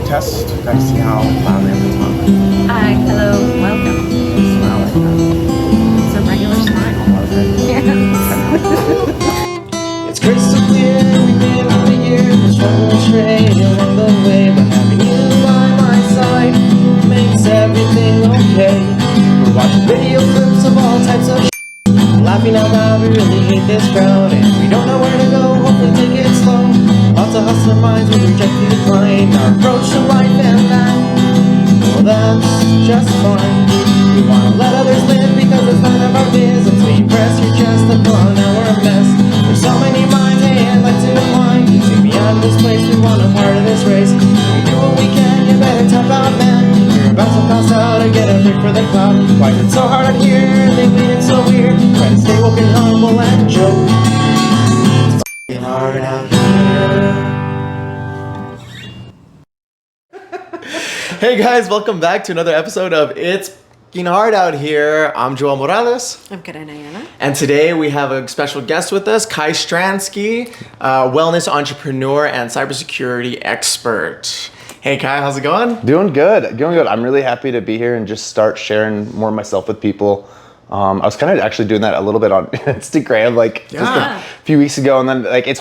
test. Guys, see how loudly I can talk. Hi, hello, welcome. Smile like that. It's a regular smile. It's crystal clear, we've been figured the struggle straight along the way, but having you by my side makes everything okay. We're watching video clips of all types of laughing out loud, we really hate this crowd, and we don't know where to go, hopefully take it slow. Lots of hustler minds will reject the decline, our approach to life and that, well that's just fine. We wanna let others live because it's none of our business. We press your chest upon our mess. There's so many minds, hey, I'd like to align. See beyond this place, we want a part of this race. We do what we can, you better tough out, man. You're about to pass out or get a pick for the cloud. Why is it so hard out here? They made it so weird. Try to stay woke and humble and joke. It's f***ing hard out here. Hey guys, welcome back to another episode of It's F***ing Hard Out Here. I'm Joel Morales. I'm Karina. And today we have a special guest with us, Kai Stransky, wellness entrepreneur and cybersecurity expert. Hey Kai, how's it going? Doing good. I'm really happy to be here and just start sharing more of myself with people. I was kind of actually doing that a little bit on Instagram, just a few weeks ago, and then it's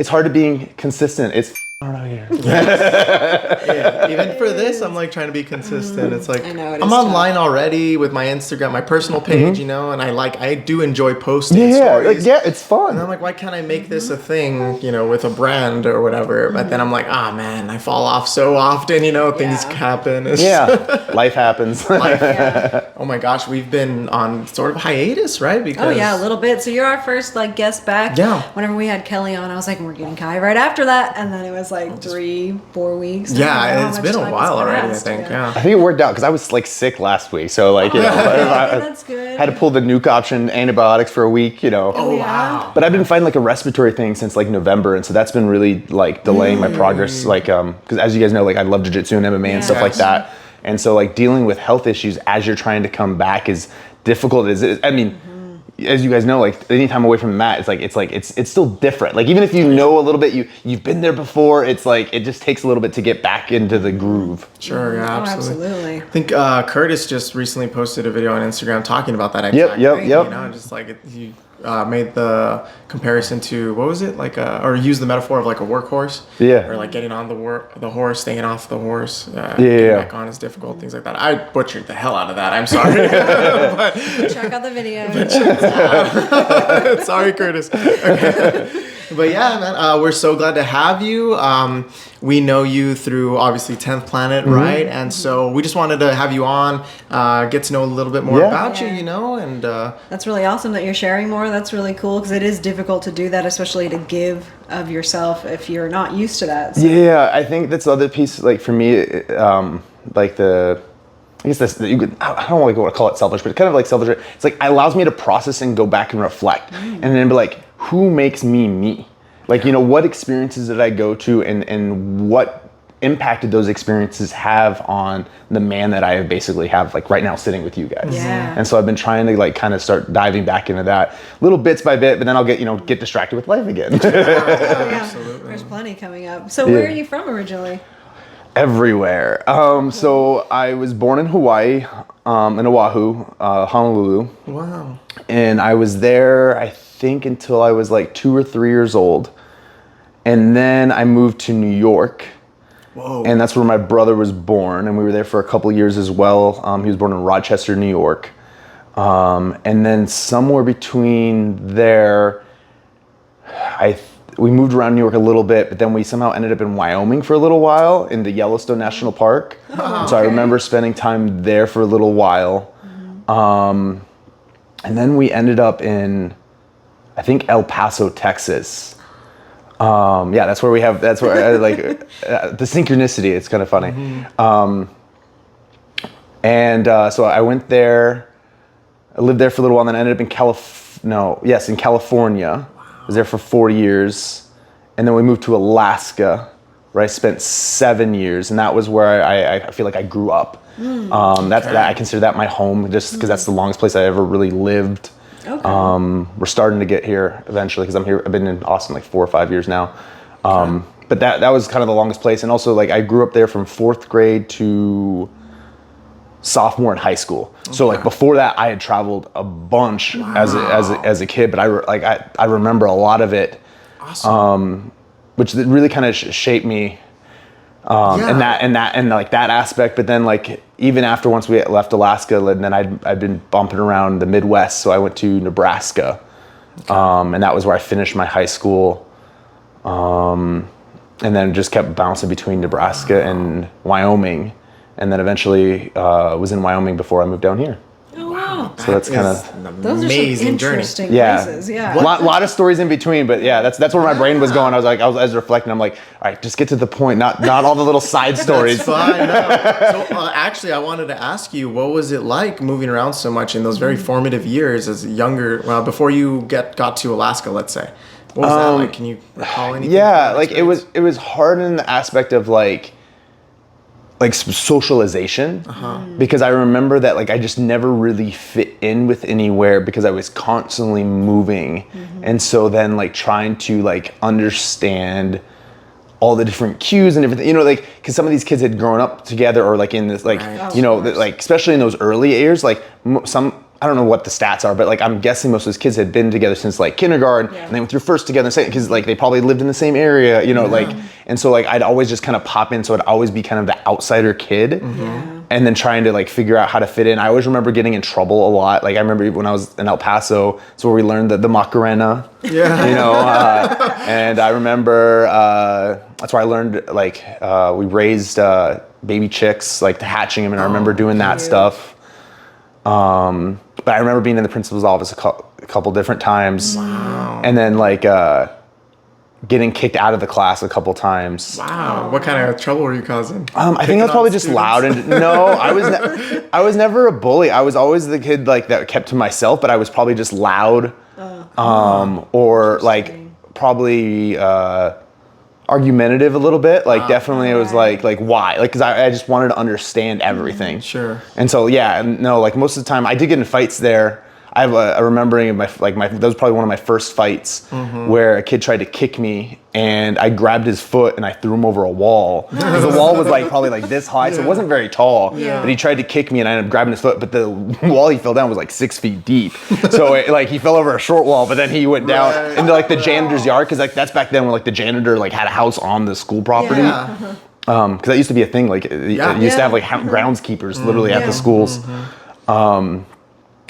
hard to be consistent. It's hard out here. Yeah, even for this, I'm trying to be consistent. It's I know, I'm online already with my Instagram, my personal page, and I do enjoy posting stories. It's fun. And I'm like, why can't I make this a thing, with a brand or whatever? But then I'm like, man, I fall off so often, things happen. Life happens. Oh my gosh, we've been on sort of hiatus, right? Because a little bit. So you're our first guest back. Yeah. Whenever we had Kelly on, I was like, we're getting Kai right after that, and then it was 3-4 weeks. Yeah, it's been a while already, I think. I think it worked out because I was sick last week, so that's good. had to pull the nuke option, antibiotics for a week, Oh wow! But I've been fighting a respiratory thing since November, and so that's been really delaying my progress. Because as you guys know, I love jiu-jitsu and MMA and stuff like that, and so dealing with health issues as you're trying to come back is difficult. As you guys know, anytime away from the mat, it's still different. Even if you know a little bit, you've been there before. It's it just takes a little bit to get back into the groove. Sure, yeah, absolutely. I think Curtis just recently posted a video on Instagram talking about that. Yep. Just he made the comparison to what was it or used the metaphor of a workhorse. Yeah. Or getting on the horse, staying off the horse. Getting back on is difficult. Things like that. I butchered the hell out of that. I'm sorry. But check out the video. Sorry, Curtis. Okay. But yeah, man, we're so glad to have you. We know you through obviously 10th Planet, right? And so we just wanted to have you on, get to know a little bit more about you, and that's really awesome that you're sharing more. That's really cool because it is difficult to do that, especially to give of yourself if you're not used to that. So. Yeah, I think that's the other piece. For me, I guess I don't want to call it selfish, but kind of selfish. It's it allows me to process and go back and reflect, and then be who makes me me? What experiences did I go to, and what impact did those experiences have on the man that I basically have right now sitting with you guys? Yeah. And so I've been trying to kind of start diving back into that little bits by bit, but then I'll get distracted with life again. Absolutely. There's plenty coming up. So where are you from originally? Everywhere. So I was born in Hawaii, in Oahu, Honolulu. Wow. And I was there, I think, until I was 2 or 3 years old. And then I moved to New York. Whoa. And that's where my brother was born. And we were there for a couple of years as well. He was born in Rochester, New York. And then somewhere between there, we moved around New York a little bit, but then we somehow ended up in Wyoming for a little while in the Yellowstone National Park. So I remember spending time there for a little while. And then we ended up in, I think, El Paso, Texas. That's where the synchronicity. It's kind of funny. So I went there, I lived there for a little while, and then I ended up in California. I was there for 4 years, and then we moved to Alaska, where I spent 7 years, and that was where I feel I grew up. I consider that my home, just because that's the longest place I ever really lived. Okay. We're starting to get here eventually, because I've been in Austin 4 or 5 years now. but that was kind of the longest place. And also like I grew up there from 4th grade to sophomore in high school. So like before that I had traveled a bunch as a kid, but I remember a lot of it. Awesome. Which really kind of shaped me and like that aspect. But then like even after once we left Alaska, and then I'd been bumping around the Midwest, so I went to Nebraska, and that was where I finished my high school, and then just kept bouncing between Nebraska and Wyoming, and then eventually was in Wyoming before I moved down here. Oh wow! So that's kind of Those are some interesting places. Yeah. A lot of stories in between, but yeah, that's where my brain was going. I was reflecting. I'm like, all right, just get to the point, not all the little side stories. That's fine. No. So actually, I wanted to ask you, what was it like moving around so much in those very formative years as a younger, before you got to Alaska, let's say? What was that like? Can you recall anything? Yeah, like it was hard in the aspect of like socialization, because I remember that like I just never really fit in with anywhere because I was constantly moving, and so then like trying to like understand all the different cues and everything, like because some of these kids had grown up together or like in this like like especially in those early years, like some. I don't know what the stats are, but like I'm guessing most of those kids had been together since like kindergarten, and they went through first together, because like they probably lived in the same area, like, and so like I'd always just kind of pop in, so I'd always be kind of the outsider kid, and then trying to like figure out how to fit in. I always remember getting in trouble a lot. Like I remember when I was in El Paso, it's where we learned the Macarena, and I remember that's where I learned like we raised baby chicks, like hatching them, and I remember doing that stuff. But I remember being in the principal's office a couple different times, and then like getting kicked out of the class a couple times. Wow, what kind of trouble were you causing? I think I was probably just loud, and no, I was never a bully. I was always the kid like that kept to myself, but I was probably just loud, or like probably argumentative a little bit, like definitely it was like why, like because I just wanted to understand everything. Sure. And so like most of the time I did get in fights there. I have a remembering of that was probably one of my first fights where a kid tried to kick me, and I grabbed his foot and I threw him over a wall. Because the wall was like probably like this high, so it wasn't very tall. But he tried to kick me and I ended up grabbing his foot, but the wall he fell down was like 6 feet deep. So he fell over a short wall, but then he went down into like the janitor's yard, because like that's back then when like the janitor like had a house on the school property. Because that used to be a thing. Like it used to have like groundskeepers literally at the schools.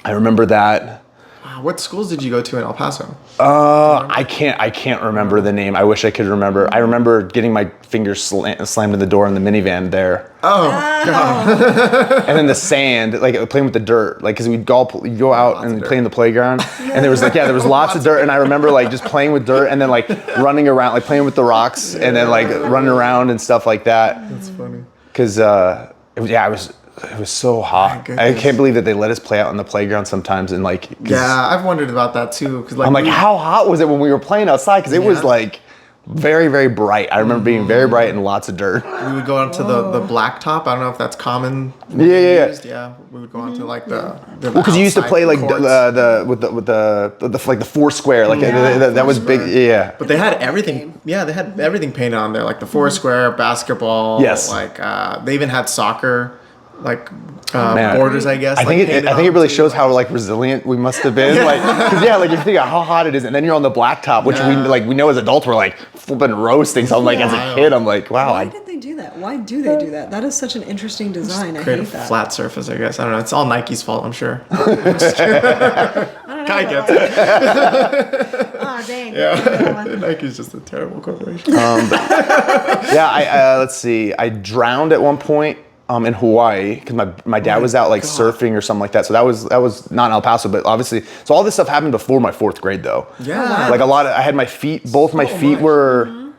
I remember that. Wow, what schools did you go to in El Paso? I can't remember the name. I wish I could remember. I remember getting my fingers slammed in the door in the minivan there. Oh, God. And then the sand, like playing with the dirt, like because we'd go out and play in the playground, and there was lots of dirt, and I remember like just playing with dirt and then like running around, like playing with the rocks, and then like running around and stuff like that. That's funny. Because it was so hot. I can't believe that they let us play out on the playground sometimes, and like I've wondered about that too. Because like I'm like, how hot was it when we were playing outside? Because it was like very, very bright. I remember being very bright and lots of dirt. We would go onto the blacktop. I don't know if that's common. Yeah. We would go onto like the because you used to play like courts. the four square, like that was big. Yeah. But they had everything. Yeah, they had everything painted on there, like the four square, basketball. Yes. Like they even had soccer. Like borders, I guess. I think it really shows how like resilient we must have been. Like, cause if you think of how hot it is, and then you're on the blacktop, which we know as adults we're like flipping roasting. So I'm like, as a kid, I'm like, wow. Why did they do that? Why do they do that? That is such an interesting design. I create hate a that. flat surface, I guess. I don't know. It's all Nike's fault, I'm sure. I don't know. Guy gets it. Oh dang. Nike's just a terrible corporation. Let's see. I drowned at one point. In Hawaii, because my dad was out surfing or something like that. So that was not in El Paso, but obviously, so all this stuff happened before my 4th grade though. Yeah. Like I had my feet, both my feet were,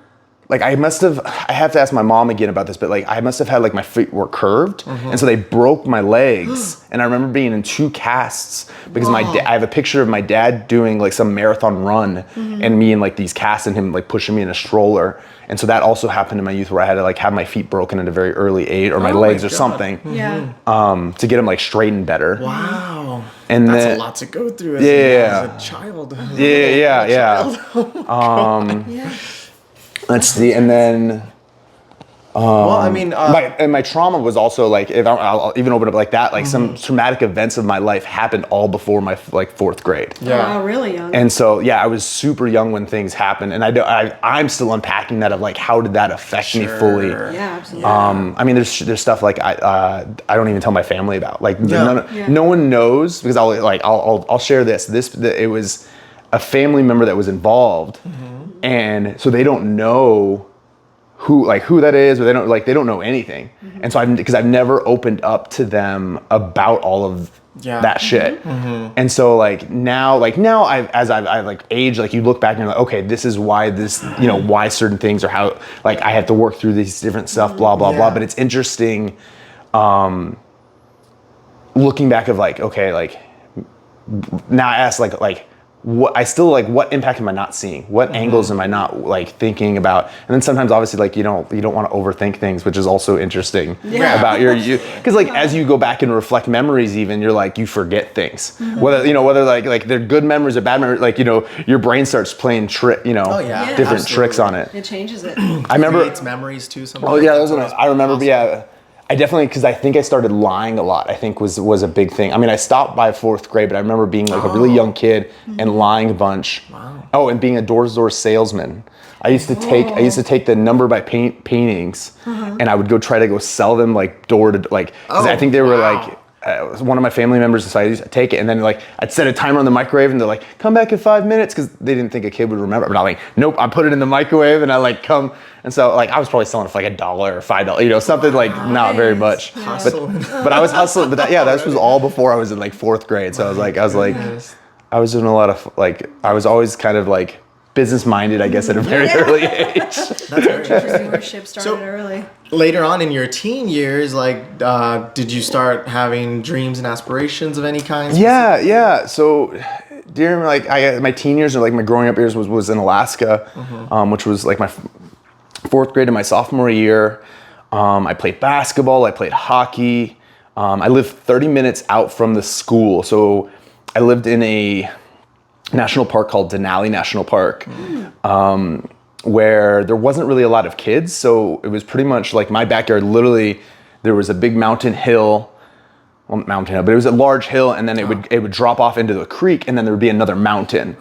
like I have to ask my mom again about this, but like I must have had like my feet were curved, and so they broke my legs. And I remember being in 2 casts because I have a picture of my dad doing like some marathon run, and me in like these casts and him like pushing me in a stroller. And so that also happened in my youth, where I had to like have my feet broken at a very early age, or my legs or something, to get them like straightened better. Wow. And that's a lot to go through as a child. let's see, and then Well, I mean, my trauma was also like, if I'll even open up like that, like some traumatic events of my life happened all before my like 4th grade. Yeah. Wow, really young. And so, yeah, I was super young when things happened, and I'm still unpacking that of like, how did that affect me fully? Yeah, absolutely. I mean, there's stuff like I don't even tell my family about. Like, Yeah. no one knows, because I'll share this. It was a family member that was involved, and so they don't know who that is, or they don't know anything. And so because I've never opened up to them about all of that shit. And so like now I've like aged, like you look back and you're like, okay, this is why why certain things are how, like I have to work through these different stuff, blah blah blah. But it's interesting looking back of like, okay, like now I ask like what impact am I not seeing? What angles am I not like thinking about? And then sometimes obviously like you don't want to overthink things, which is also interesting about because like as you go back and reflect memories, even you're like, you forget things. Whether like they're good memories or bad memories, like your brain starts playing different tricks on it. It changes it. I remember Creates memories too. Sometimes. Oh yeah, I remember. Awesome. Yeah, I definitely, because I think I started lying a lot. I think was a big thing. I mean, I stopped by 4th grade, but I remember being like a really young kid and lying a bunch. Wow. Oh, and being a door-to-door salesman. I used to take the number by paintings, and I would try to go sell them like door to like. Because I think they were like. One of my family members decided to take it, and then like I'd set a timer on the microwave, and they're like, "Come back in 5 minutes," because they didn't think a kid would remember. But I'm like, "Nope," I put it in the microwave, and I like come, and so like I was probably selling it for like $1 or $5, something like not very much. But I was hustling. But that was all before I was in like 4th grade. So I was doing a lot of like I was always kind of like business minded, I guess, at a very early age. That's very interesting. Entrepreneurship started early. Later on in your teen years, like, did you start having dreams and aspirations of any kind? Yeah. So during like my teen years or like my growing up years was in Alaska, which was like my 4th grade and my sophomore year. I played basketball. I played hockey. I lived 30 minutes out from the school, so I lived in a national park called Denali National Park, where there wasn't really a lot of kids. So it was pretty much like my backyard. Literally, there was a big but it was a large hill, and then it would drop off into the creek, and then there would be another mountain.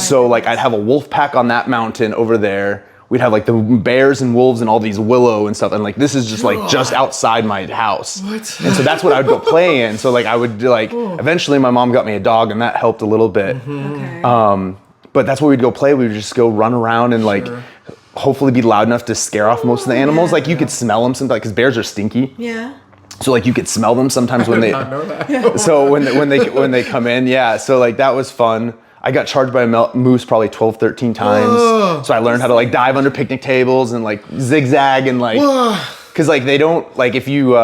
So like I'd have a wolf pack on that mountain over there. We'd have like the bears and wolves and all these willow and stuff, and like this is just like just outside my house. And so that's what I would go play in. So like I would like eventually my mom got me a dog, and that helped a little bit. Okay. But that's where we'd go play. We would just go run around and like hopefully be loud enough to scare off most of the animals. Like you could smell them sometimes, because bears are stinky. Yeah. So like you could smell them sometimes when they. I did not know that. So when they come in, yeah. So like that was fun. I got charged by a moose probably 12, 13 times. So I learned how to like dive under picnic tables and like zigzag and like, because like they don't like if you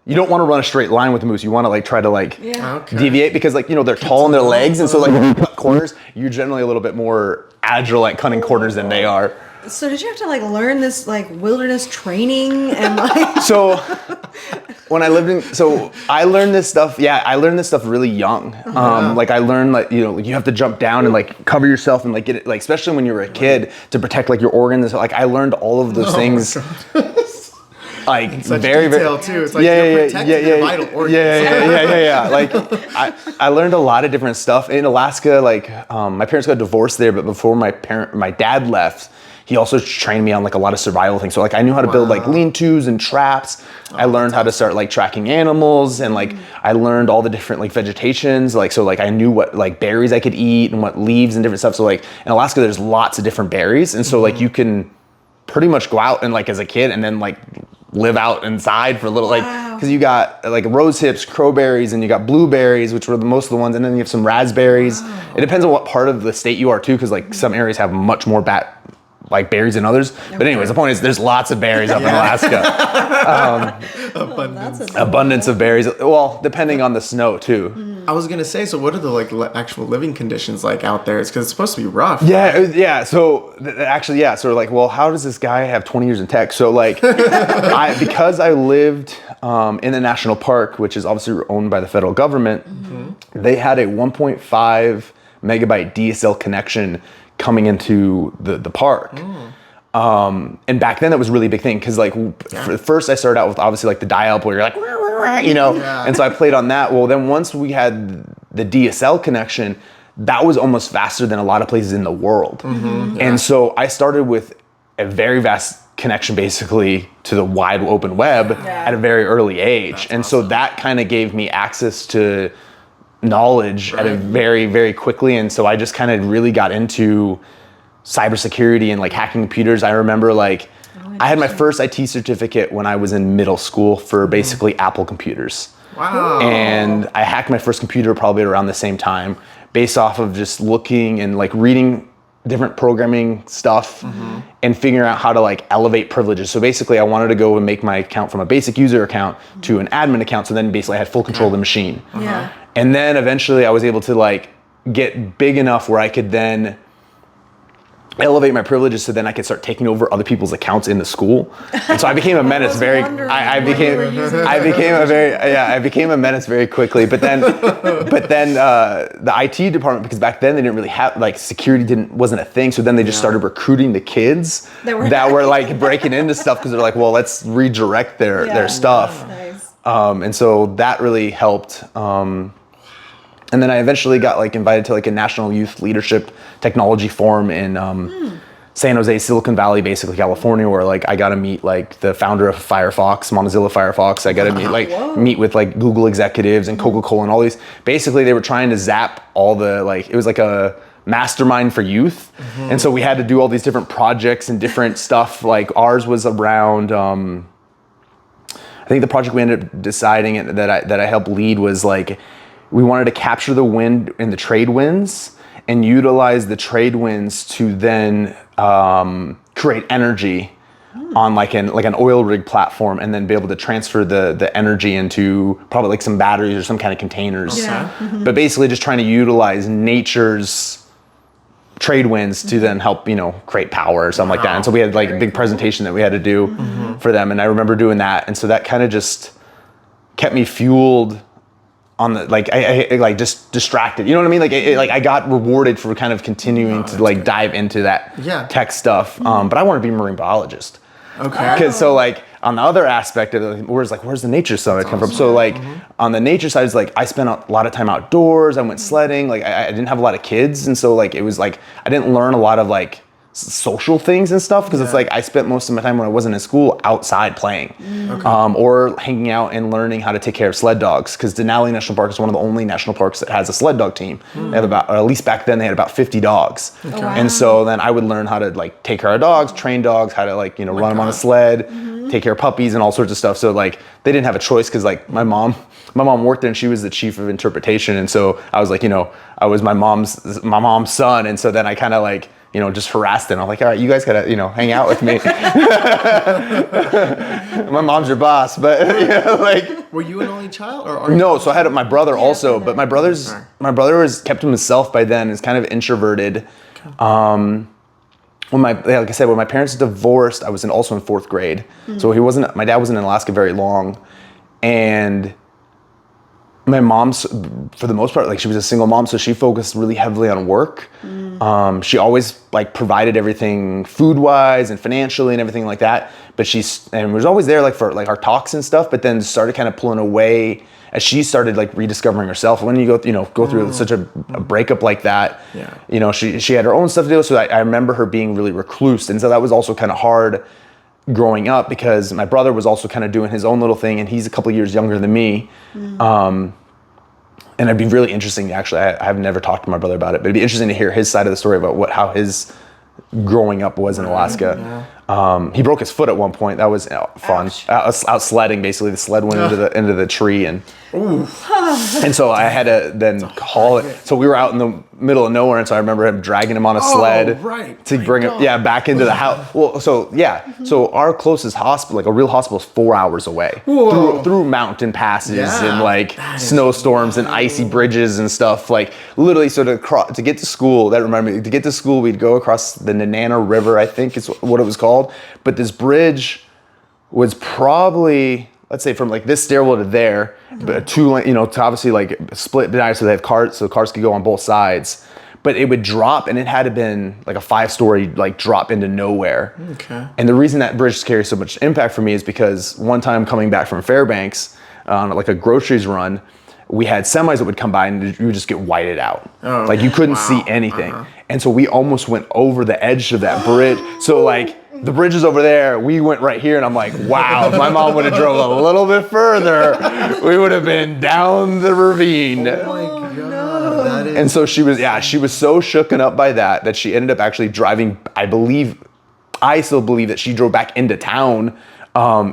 you don't want to run a straight line with the moose. You want to like try to like deviate, because like they're tall in their legs, and so like when you cut corners, you're generally a little bit more agile at cutting corners than they are. So did you have to like learn this like wilderness training and like? So when I learned this stuff. Yeah, I learned this stuff really young. Like I learned like like you have to jump down and like cover yourself and like get it, like especially when you were a kid, to protect like your organs. Like I learned all of those things. Like in such very detail too. It's like you're protecting your vital organs. Yeah. Like I learned a lot of different stuff in Alaska. Like my parents got divorced there, but before my dad left, he also trained me on like a lot of survival things. So like I knew how to build like lean-tos and traps. I learned how to start like tracking animals, and like I learned all the different like vegetations. Like so like I knew what like berries I could eat and what leaves and different stuff. So like in Alaska, there's lots of different berries, and so like you can pretty much go out and like as a kid and then like live out inside for a little like, because you got like rose hips, crowberries, and you got blueberries, which were most of the ones, and then you have some raspberries. It depends on what part of the state you are too, because like some areas have much more like berries than others. But anyways, the point is there's lots of berries up in Alaska. Abundance of berries. Well, depending on the snow too. I was gonna say, so what are the like actual living conditions like out there? It's because it's supposed to be rough. Yeah. So actually, yeah. So like, well, how does this guy have 20 years in tech? So like, because I lived in the national park, which is obviously owned by the federal government, they had a 1.5 megabyte DSL connection coming into the park. And back then that was a really big thing because like first I started out with obviously like the dial-up where you're like, you know, and so I played on that. Well, then once we had the DSL connection, that was almost faster than a lot of places in the world. And so I started with a very vast connection basically to the wide open web at a very early age. And so that kind of gave me access to knowledge at a very, very quickly. And so I just kind of really got into cybersecurity and like hacking computers. I remember like I had my first IT certificate when I was in middle school for basically Apple computers. Wow. And I hacked my first computer probably around the same time based off of just looking and like reading different programming stuff and figuring out how to like elevate privileges. So basically I wanted to go and make my account from a basic user account to an admin account. So then basically I had full control of the machine. And then eventually I was able to like get big enough where I could then elevate my privileges so then I could start taking over other people's accounts in the school. And so I became a menace I became a menace very quickly. But then the IT department, because back then they didn't really have like security wasn't a thing. So then they just started recruiting the kids that were like breaking into stuff because they're like, well, let's redirect their stuff. Nice. And so that really helped. And then I eventually got like invited to like a national youth leadership technology forum in San Jose, Silicon Valley, basically California, where like I got to meet like the founder of Firefox, Mozilla Firefox. I got to meet with like Google executives and Coca-Cola and all these. Basically, they were trying to zap all the like it was like a mastermind for youth, and so we had to do all these different projects and different stuff. Like ours was around. I think the project we ended up deciding that I helped lead was like. We wanted to capture the wind in the trade winds and utilize the trade winds to then create energy on like an oil rig platform and then be able to transfer the energy into probably like some batteries or some kind of containers. But basically just trying to utilize nature's trade winds to then help, you know, create power or something like that. And so we had like a big presentation that we had to do for them. And I remember doing that. And so that kind of just kept me fueled on the like I like just distracted, you know what I mean? Like I got rewarded for kind of continuing to like dive into that tech stuff. But I want to be a marine biologist. Okay. Because so like on the other aspect of it, where's the nature side come from? So like on the nature side, it's like I spent a lot of time outdoors. I went sledding. Like I didn't have a lot of kids, and so like it was like I didn't learn a lot of like social things and stuff because it's like I spent most of my time when I wasn't in school outside playing or hanging out and learning how to take care of sled dogs because Denali National Park is one of the only national parks that has a sled dog team. They have about, or at least back then they had about 50 dogs. And so then I would learn how to like take care of dogs, train dogs, how to like, you know, run them on a sled, take care of puppies and all sorts of stuff. So like they didn't have a choice because like my mom worked there and she was the chief of interpretation. And so I was like, you know, I was my mom's son. And so then I kind of like, you know, just harassed them. I'm like, all right, you guys gotta, you know, hang out with me. My mom's your boss, but you know, like. Were you an only child, or no? So I had my brother also, but my brother was kept to himself by then. Is kind of introverted. When my parents divorced, I was also in 4th grade. So my dad wasn't in Alaska very long, and my mom's, for the most part, like she was a single mom, so she focused really heavily on work. She always like provided everything food-wise and financially and everything like that. But and was always there like for like our talks and stuff. But then started kind of pulling away as she started like rediscovering herself. When you go through such a breakup like that, you know, she had her own stuff to do. So I remember her being really recluse, and so that was also kind of hard growing up because my brother was also kind of doing his own little thing, and he's a couple years younger than me. And it'd be really interesting, actually, I've never talked to my brother about it, but it'd be interesting to hear his side of the story about how his growing up was in Alaska. He broke his foot at one point. That was fun. Out sledding, basically. The sled went into the tree, and so I had to then haul it. So we were out in the middle of nowhere, and so I remember him dragging him on a sled to bring him back into the house. Well, so our closest hospital, like a real hospital, is 4 hours away through mountain passes and like snowstorms and icy bridges and stuff. Like literally, so to get to school, we'd go across the Nenana River, I think is what it was called. But this bridge was probably, let's say, from like this stairwell to there, but to obviously like split diagonal so they have cars, so cars could go on both sides. but it would drop, and it had to been like a 5-story like drop into nowhere. Okay. And the reason that bridge carries so much impact for me is because one time coming back from Fairbanks on like a groceries run, we had semis that would come by and you would just get whited out. Oh, like you couldn't wow. see anything. And so we almost went over the edge of that bridge. So like the bridge is over there, we went right here, and I'm like, wow, if my mom would have drove a little bit further, we would have been down the ravine. Oh my God. That is... And so she was so shooken up by that she ended up actually driving, I still believe that she drove back into town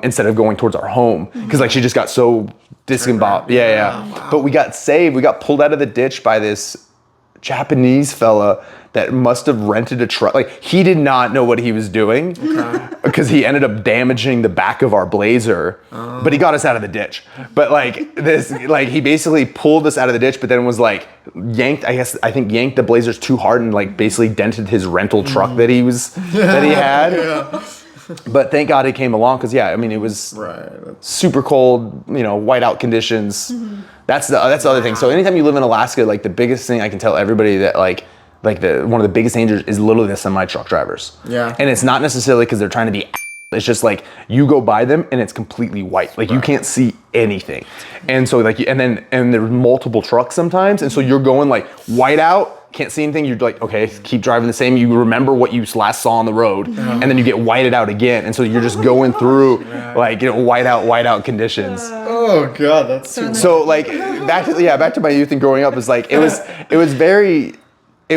instead of going towards our home. Because like she just got so disemboweled. Yeah. Wow. But we got saved. We got pulled out of the ditch by this Japanese fella that must have rented a truck. Like he did not know what he was doing because he ended up damaging the back of our Blazer, but he got us out of the ditch. But like he basically pulled us out of the ditch, but then was like yanked the Blazers too hard and like basically dented his rental truck that he had. Yeah. But thank God he came along because it was super cold, whiteout conditions. That's the other thing. So anytime you live in Alaska, like the biggest thing I can tell everybody that one of the biggest dangers is literally the semi truck drivers. Yeah. And it's not necessarily because they're trying to be. It's just like you go by them and it's completely white. Like you can't see anything. And so like and there's multiple trucks sometimes, and so you're going like white out. Can't see anything, you're like, okay, keep driving the same. You remember what you last saw on the road, and then you get whited out again. And so you're just going through like, white out conditions. Oh God, that's so like back to my youth and growing up is like, it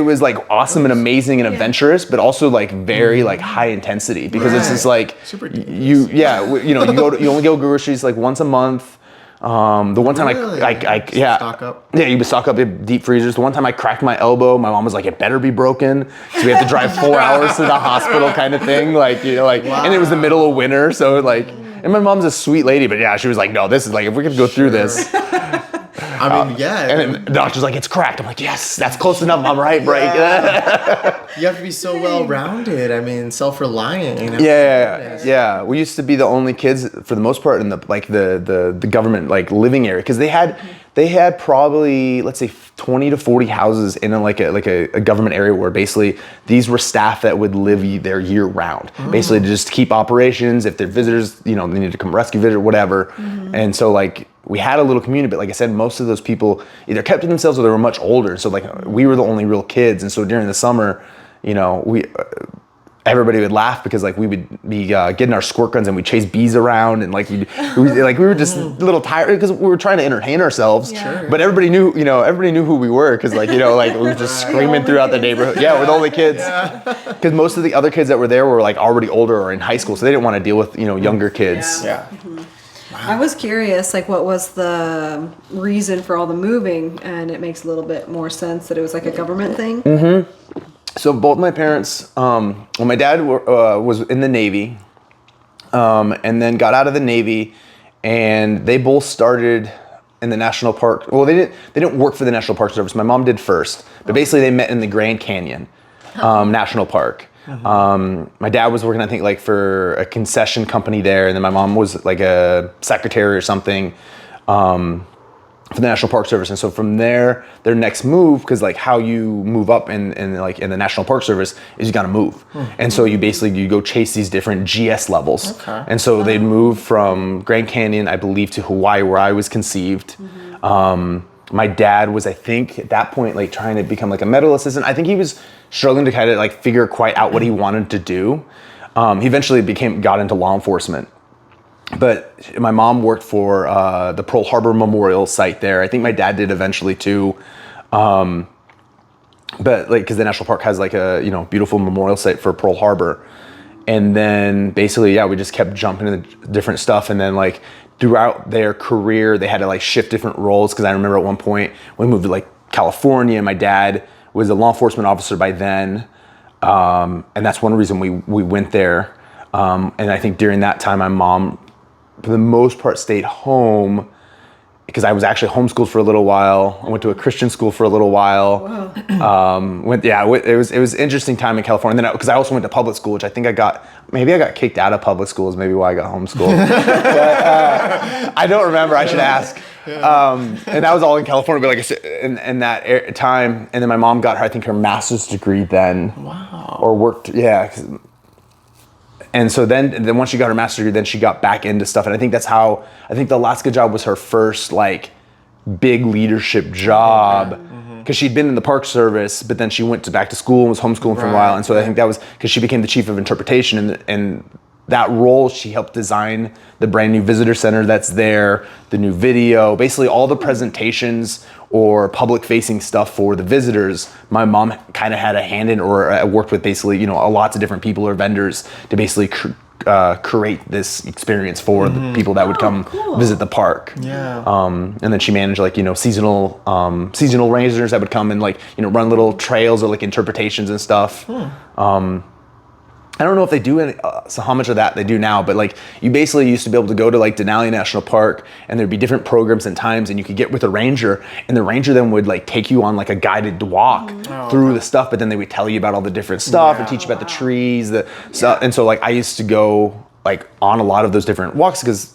was like awesome and amazing and adventurous, but also like very like high intensity because it's just like, super you only go groceries like once a month. The one time stock up. Yeah, you would stock up in deep freezers. The one time I cracked my elbow, my mom was like, it better be broken. So we had to drive 4 hours to the hospital kind of thing. Like, and it was the middle of winter. So like, and my mom's a sweet lady, but yeah, she was like, no, this is like, if we could go through this. I mean, yeah. And then the doctor's like, it's cracked. I'm like, yes, that's close enough. I'm right, right. You have to be so well-rounded. I mean, self-reliant. Yeah. We used to be the only kids, for the most part, in the government like living area, because they had probably, let's say, 20 to 40 houses in a government area where basically these were staff that would live there year round, basically to just keep operations. If they're visitors, they need to come rescue visit, whatever. And so like we had a little community, but like I said, most of those people either kept to themselves or they were much older. So like we were the only real kids, and so during the summer, everybody would laugh because like we would be getting our squirt guns and we'd chase bees around, and we were just a little tired because we were trying to entertain ourselves. Yeah. But everybody knew who we were because we were just screaming throughout the neighborhood. Yeah, we're the only kids. Because most of the other kids that were there were like already older or in high school, so they didn't want to deal with younger kids. Yeah. I was curious, like, what was the reason for all the moving? And it makes a little bit more sense that it was like a government thing. So both my parents, my dad was in the Navy, and then got out of the Navy, and they both started in the National Park. Well, they didn't work for the National Park Service. My mom did first, but basically they met in the Grand Canyon National Park. My dad was working, I think, like for a concession company there, and then my mom was like a secretary or something for the National Park Service. And so from there, their next move, because like how you move up in the National Park Service is you got to move. And so you go chase these different GS levels. Okay. And so they'd move from Grand Canyon, I believe, to Hawaii, where I was conceived. My dad was, I think, at that point, like trying to become like a medical assistant. I think he was struggling to kind of like figure quite out what he wanted to do. He eventually got into law enforcement. But my mom worked for the Pearl Harbor Memorial site there. I think my dad did eventually too. But like, because the national park has like a beautiful memorial site for Pearl Harbor. And then basically, we just kept jumping into different stuff. And then like throughout their career, they had to like shift different roles. Because I remember at one point we moved to like California. My dad was a law enforcement officer by then, and that's one reason we went there. And I think during that time, my mom, for the most part, stayed home because I was actually homeschooled for a little while. I went to a Christian school for a little while. It was interesting time in California. And then because I also went to public school, which I think I got kicked out of public school is maybe why I got homeschooled. But I don't remember. I should ask. And that was all in California. But like I said, in that time, and then my mom got her master's degree then. Wow. Or worked, And so then once she got her master's degree, then she got back into stuff. And I think the Alaska job was her first like big leadership job. Because she'd been in the Park Service, but then she went back to school and was homeschooling for a while. And so I think that was because she became the chief of interpretation, and that role, she helped design the brand new visitor center that's there, the new video, basically all the presentations or public facing stuff for the visitors. My mom kind of had a hand in, or worked with basically, lots of different people or vendors to basically create this experience for the people that would come visit the park. Yeah. And then she managed seasonal rangers that would come and run little trails or like interpretations and stuff. I don't know if they do any, so how much of that they do now, but like you basically used to be able to go to like Denali National Park and there'd be different programs and times, and you could get with a ranger, and the ranger then would like take you on like a guided walk through the stuff, but then they would tell you about all the different stuff and teach you about the trees, the stuff. And so like I used to go like on a lot of those different walks because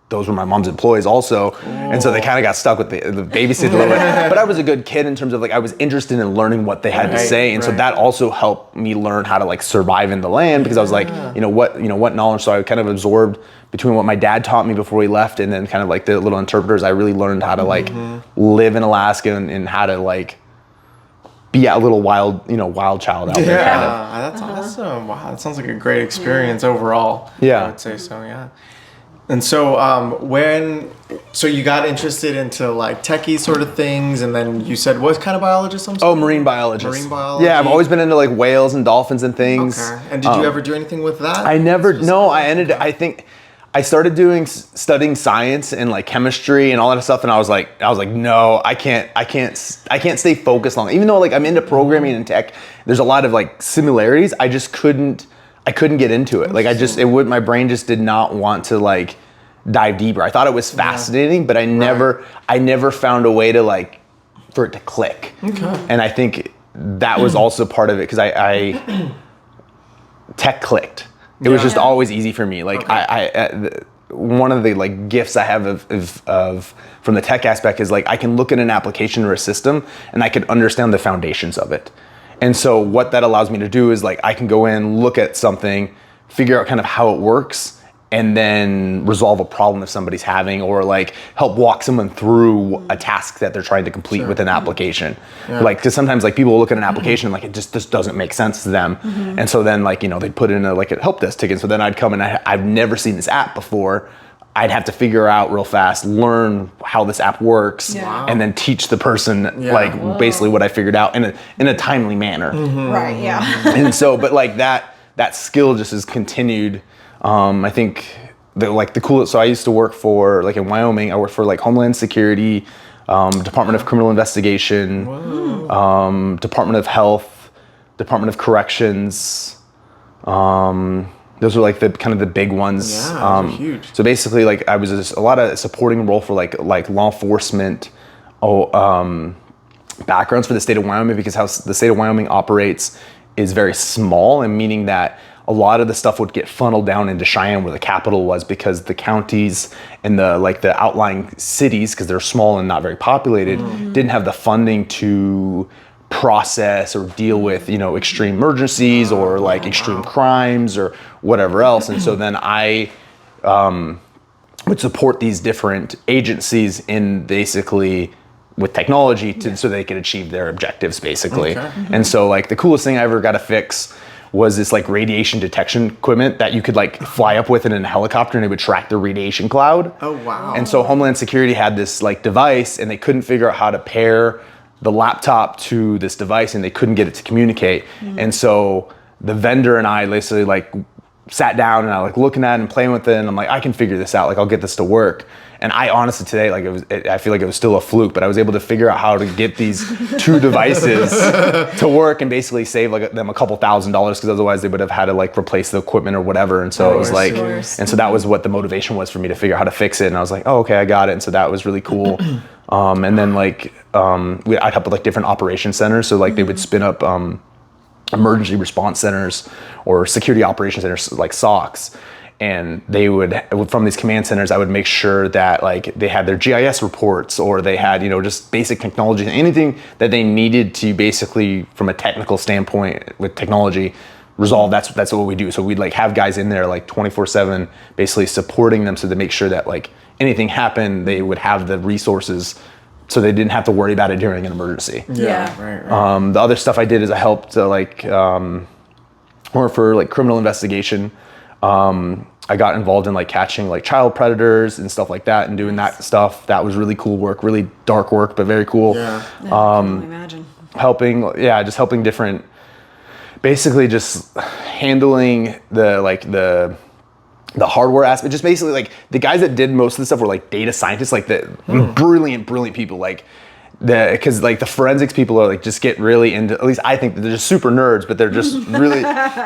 those were my mom's employees also. And so they kind of got stuck with the babysit a little bit. But I was a good kid in terms of like I was interested in learning what they had to say. And so that also helped me learn how to like survive in the land, because I was like, what knowledge. So I kind of absorbed between what my dad taught me before he left and then kind of like the little interpreters. I really learned how to like live in Alaska and how to like be a little wild child out there. Kind of. That's awesome. Wow, that sounds like a great experience overall. Yeah. I would say so, yeah. And so so you got interested into like techie sort of things, and then you said what kind of biologist? Marine biologist. Marine biology. Yeah, I've always been into like whales and dolphins and things. Okay. And did you ever do anything with that? I think I started studying science and like chemistry and all that stuff, and I was like, no, I can't stay focused long. Even though like I'm into programming and tech, there's a lot of like similarities. I just couldn't get into it. Like my brain just did not want to like dive deeper. I thought it was fascinating, but I never found a way to like for it to click. Okay. And I think that was also part of it, because I tech clicked. It was just always easy for me. Like one of the like gifts I have of from the tech aspect is like I can look at an application or a system and I can understand the foundations of it. And so what that allows me to do is like I can go in, look at something, figure out kind of how it works, and then resolve a problem if somebody's having, or like help walk someone through a task that they're trying to complete with an application. Like, because sometimes like people look at an application and like it just doesn't make sense to them. And so then like, they'd put in a help desk ticket. So then I'd come and I've never seen this app before. I'd have to figure out real fast, learn how this app works, and then teach the person basically what I figured out in a timely manner. Right, yeah. And so, but like that skill just has continued. I think the coolest. So I used to work for like in Wyoming. I worked for like Homeland Security, Department of Criminal Investigation, Department of Health, Department of Corrections. Those were like the kind of the big ones. Yeah, those are huge. So basically, like I was a lot of supporting role for like law enforcement, backgrounds for the state of Wyoming, because how the state of Wyoming operates is very small, and meaning that a lot of the stuff would get funneled down into Cheyenne, where the capital was, because the counties and the outlying cities, because they're small and not very populated, didn't have the funding to process or deal with extreme emergencies or like extreme crimes or whatever else. And so then I would support these different agencies in basically with technology so they could achieve their objectives basically. And so like the coolest thing I ever got to fix was this like radiation detection equipment that you could like fly up with in a helicopter, and it would track the radiation cloud. Oh wow. And so Homeland Security had this like device, and they couldn't figure out how to pair the laptop to this device, and they couldn't get it to communicate. And so the vendor and I basically like sat down and I like looking at it and playing with it, and I'm like, I can figure this out. Like I'll get this to work. And I honestly today, like I feel like it was still a fluke, but I was able to figure out how to get these 2 devices to work and basically save like them a couple $1,000, because otherwise they would have had to like replace the equipment or whatever. And so it was like, and so that was what the motivation was for me to figure out how to fix it. And I was like, oh, okay, I got it. And so that was really cool. And then like I'd help with like different operation centers. So like they would spin up emergency response centers or security operations centers like SOCs. And they would, from these command centers, I would make sure that like they had their GIS reports, or they had, you know, just basic technology, anything that they needed to basically, from a technical standpoint with technology, resolve. That's what we do. So we'd like have guys in there like 24/7, basically supporting them, so to make sure that like anything happened, they would have the resources, so they didn't have to worry about it during an emergency. Right. The other stuff I did is I helped more for like criminal investigation. I got involved in like catching like child predators and stuff like that, and doing that stuff. That was really cool work, really dark work, but very cool. I can only imagine. Just helping different, basically just handling the hardware aspect. Just basically like the guys that did most of the stuff were like data scientists, like the brilliant people, like because like the forensics people are like just get really into, at least I think that they're just super nerds, but they're just really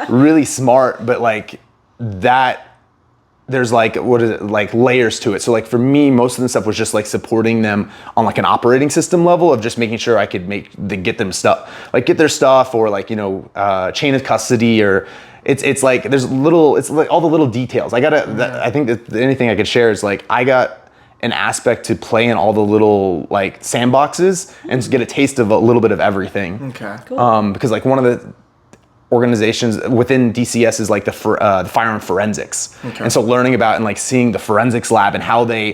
really smart. But like that, there's like, what is it, like layers to it. So like for me, most of the stuff was just like supporting them on like an operating system level of just making sure I could get them stuff, like get their stuff, or like, you know, chain of custody, or it's like it's like all the little details. I think that anything I could share is like I got an aspect to play in all the little like sandboxes and get a taste of a little bit of everything. Okay. Cool. Because like one of the organizations within DCS is like the firearm forensics. Okay. And so learning about and like seeing the forensics lab and how they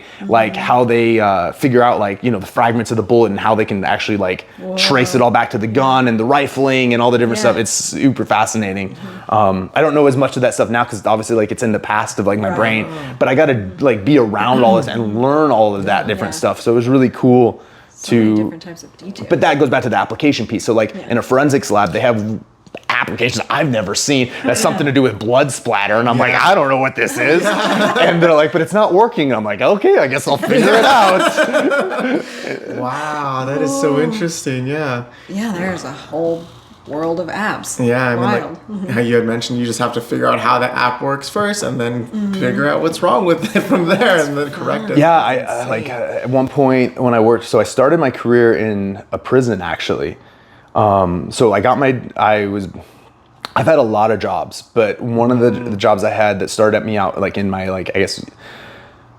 figure out like, you know, the fragments of the bullet and how they can actually like trace it all back to the gun and the rifling and all the different stuff. It's super fascinating. I don't know as much of that stuff now because obviously like it's in the past of like my brain, but I got to like be around all this and learn all of that different stuff. So it was really cool Many different types of details. but that goes back to the application piece. So like in a forensics lab, they have applications I've never seen that's something to do with blood splatter, and I'm like, I don't know what this is. And they're like, but it's not working. I'm like, okay, I guess I'll figure it out. Wow, that is so interesting. Yeah, there's a whole world of apps. I mean, Wild. like how you had mentioned, you just have to figure out how the app works first, and then figure out what's wrong with it from there, and then correct it. Yeah, I like at one point when I worked, so I started my career in a prison actually. So I've had a lot of jobs, but one of the jobs I had that started me out like in my like, I guess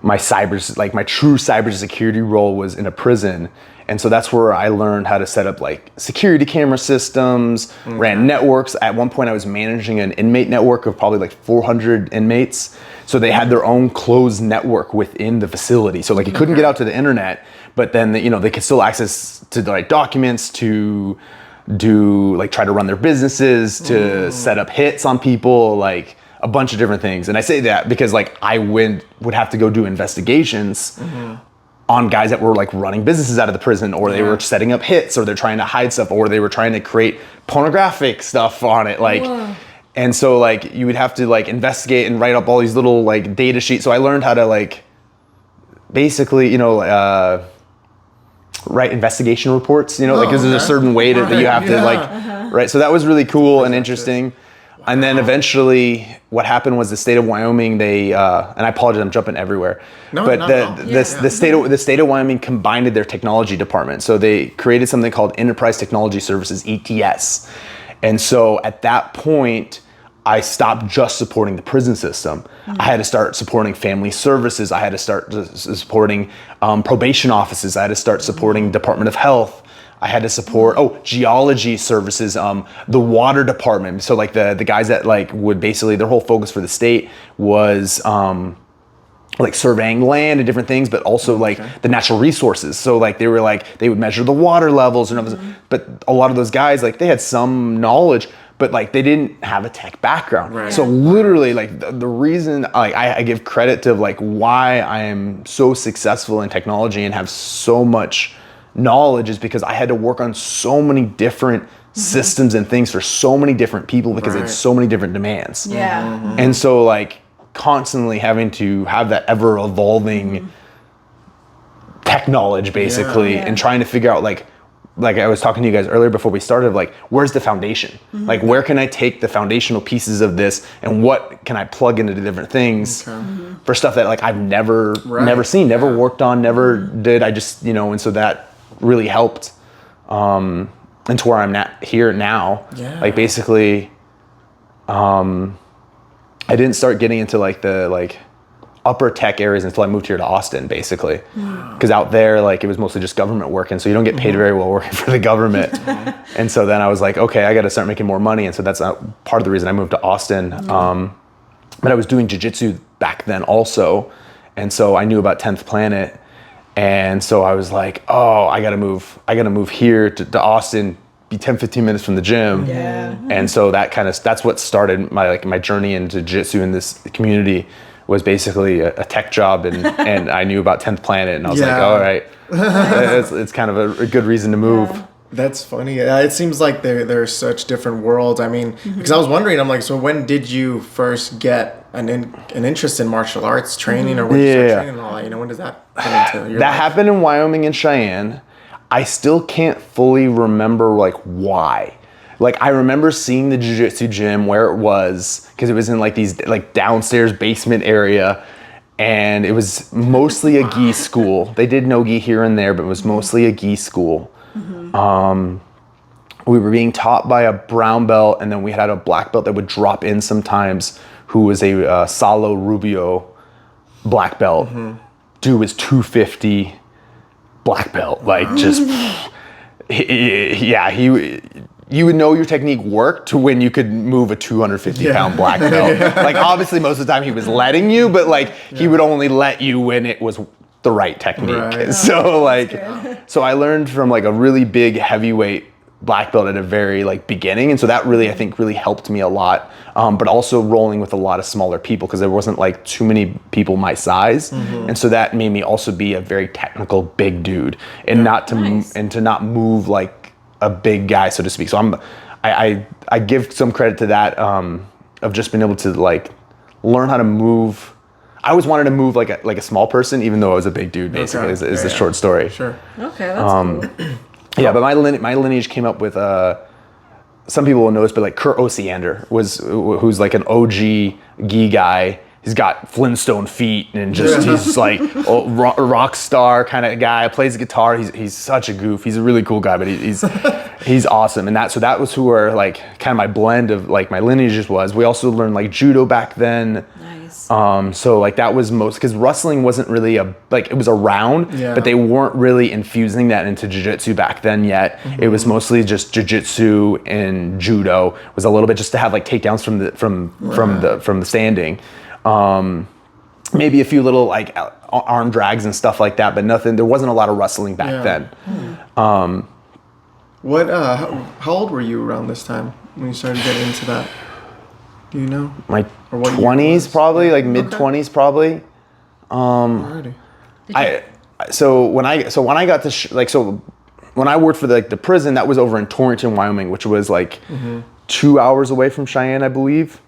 my true cybersecurity role was in a prison. And so that's where I learned how to set up like security camera systems, ran networks. At one point I was managing an inmate network of probably like 400 inmates. So they had their own closed network within the facility. So like you couldn't get out to the internet, but then they could still access to like documents, to do like try to run their businesses, to set up hits on people, like a bunch of different things. And I say that because like I would have to go do investigations on guys that were like running businesses out of the prison, or they were setting up hits, or they're trying to hide stuff, or they were trying to create pornographic stuff on it, like. And so like you would have to like investigate and write up all these little like data sheets. So I learned how to like basically write investigation reports, like there's a certain way that you have to like, right. So that was really cool and interesting. And then eventually what happened was the state of Wyoming, they, and I apologize, I'm jumping everywhere, but the state of Wyoming combined their technology department. So they created something called Enterprise Technology Services, ETS. And so at that point, I stopped just supporting the prison system. I had to start supporting family services. I had to start supporting probation offices. I had to start supporting Department of Health. I had to support geology services, the water department. So like the guys that like would basically, their whole focus for the state was like surveying land and different things, but also like the natural resources. So like they would measure the water levels and but a lot of those guys, like they had some knowledge, but like they didn't have a tech background. Right. So literally like the reason I give credit to like why I am so successful in technology and have so much knowledge is because I had to work on so many different systems and things for so many different people because Right. it's so many different demands. Yeah. And so like constantly having to have that ever evolving tech knowledge basically Yeah. and trying to figure out like I was talking to you guys earlier before we started, like where's the foundation? Like where can I take the foundational pieces of this and what can I plug into the different things for stuff that like I've never seen, never worked on, never did. I just, and so that really helped into where I'm here now. Yeah. Like basically I didn't start getting into like the upper tech areas until I moved here to Austin, basically, because out there like it was mostly just government work, and so you don't get paid very well working for the government. And so then I was like, okay, I got to start making more money, and so that's part of the reason I moved to Austin. But I was doing jiu-jitsu back then also, and so I knew about 10th Planet, and so I was like, oh, I gotta move here to Austin, be 10-15 minutes from the gym. Yeah. And so that's what started my journey into jiu-jitsu in this community, was basically a tech job, and I knew about 10th Planet, and I was like, all right, it's kind of a good reason to move. Yeah. That's funny. It seems like they're such different worlds. I mean, because I was wondering, I'm like, so when did you first get an interest in martial arts training, or when did you start training and all that? When does that come into your That life? happened in Wyoming and Cheyenne. I still can't fully remember like why. Like I remember seeing the jiu-jitsu gym where it was, because it was in like these like downstairs basement area, and it was mostly a gi school. They did no gi here and there, but it was mostly a gi school. We were being taught by a brown belt, and then we had a black belt that would drop in sometimes, who was a Salo Rubio black belt. Dude was 250 black belt, like just you would know your technique worked to when you could move a 250 pound black belt. Like obviously most of the time he was letting you, but like he would only let you when it was the right technique. Right. So so I learned from like a really big heavyweight black belt at a very like beginning, and so that really I think really helped me a lot. But also rolling with a lot of smaller people, because there wasn't like too many people my size, and so that made me also be a very technical big dude, and to not move like a big guy, so to speak. So I give some credit to that, of just being able to like learn how to move. I always wanted to move like a small person, even though I was a big dude. Basically, is the short story. Sure. Okay, that's cool. Yeah, but my lineage came up with some people will notice, but like Kurt Osiander who's like an OG gi guy. He's got Flintstone feet and he's like a rock star kind of guy. Plays guitar. He's such a goof. He's a really cool guy, but he's awesome. And that was who are like kind of my blend of like my lineages was. We also learned like judo back then. Nice. So like that was most, because wrestling wasn't really it was around, but they weren't really infusing that into jiu-jitsu back then yet. It was mostly just jiu-jitsu and judo. It was a little bit just to have like takedowns from the standing. Maybe a few little like arm drags and stuff like that, but nothing. There wasn't a lot of wrestling back then. What? How old were you around this time when you started getting into that? Do you know? My Or what year 20s was? probably, like mid 20s probably. Alrighty. So when I got to when I worked for the prison, that was over in Torrington, Wyoming, which was like 2 hours away from Cheyenne, I believe.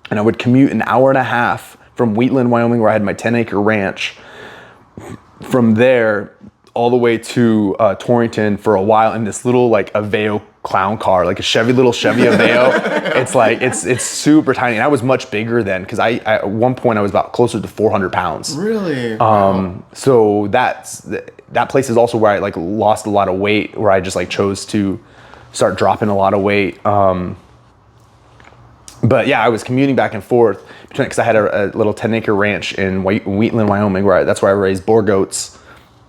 And I would commute an hour and a half from Wheatland, Wyoming, where I had my 10-acre ranch. From there, all the way to Torrington for a while in this little like Aveo clown car, like a little Chevy Aveo. it's super tiny. And I was much bigger then, because I at one point I was about closer to 400 pounds. Really? Wow. So that place is also where I like lost a lot of weight, where I just like chose to start dropping a lot of weight. But yeah, I was commuting back and forth because I had a little 10-acre ranch in Wheatland, Wyoming, that's where I raised boar goats.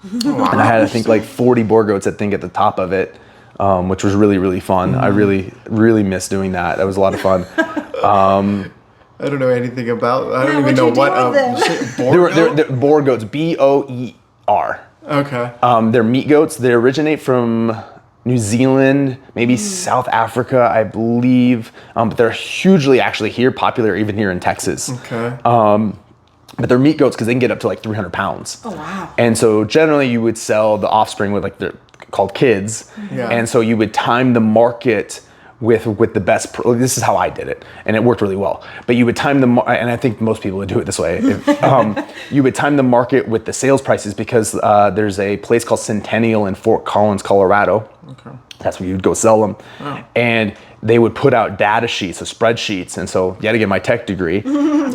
Wow. And I had, I think, like 40 boar goats, I think, at the top of it, which was really, really fun. I really, really miss doing that. That was a lot of fun. I don't know anything about. I don't even what'd know you do what. with them? They're boar goats, BOER. Okay. They're meat goats. They originate from New Zealand, maybe South Africa, I believe. But they're hugely actually popular even here in Texas. Okay. But they're meat goats because they can get up to like 300 pounds. Oh, wow. And so generally you would sell the offspring with like called Kids. Yeah. And so you would time the market with the best. This is how I did it, and it worked really well. But you would time and I think most people would do it this way. You would time the market with the sales prices because there's a place called Centennial in Fort Collins, Colorado. Okay. That's where you'd go sell them, and they would put out data sheets, so spreadsheets. And so, you had to get my tech degree.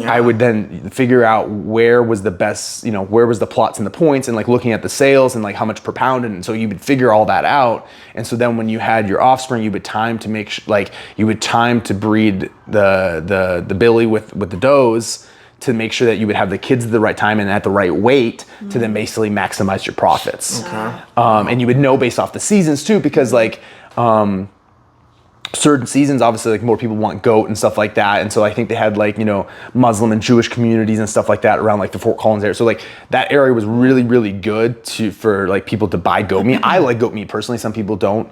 I would then figure out where was the best, where was the plots and the points, and like looking at the sales and like how much per pound. And so you would figure all that out. And so then when you had your offspring, you would time to you would time to breed the billy with the does to make sure that you would have the kids at the right time and at the right weight to then basically maximize your profits. Okay. And you would know based off the seasons too, because like, certain seasons, obviously, like more people want goat and stuff like that, and so I think they had like Muslim and Jewish communities and stuff like that around like the Fort Collins area. So like that area was really really good for like people to buy goat meat. I like goat meat personally. Some people don't,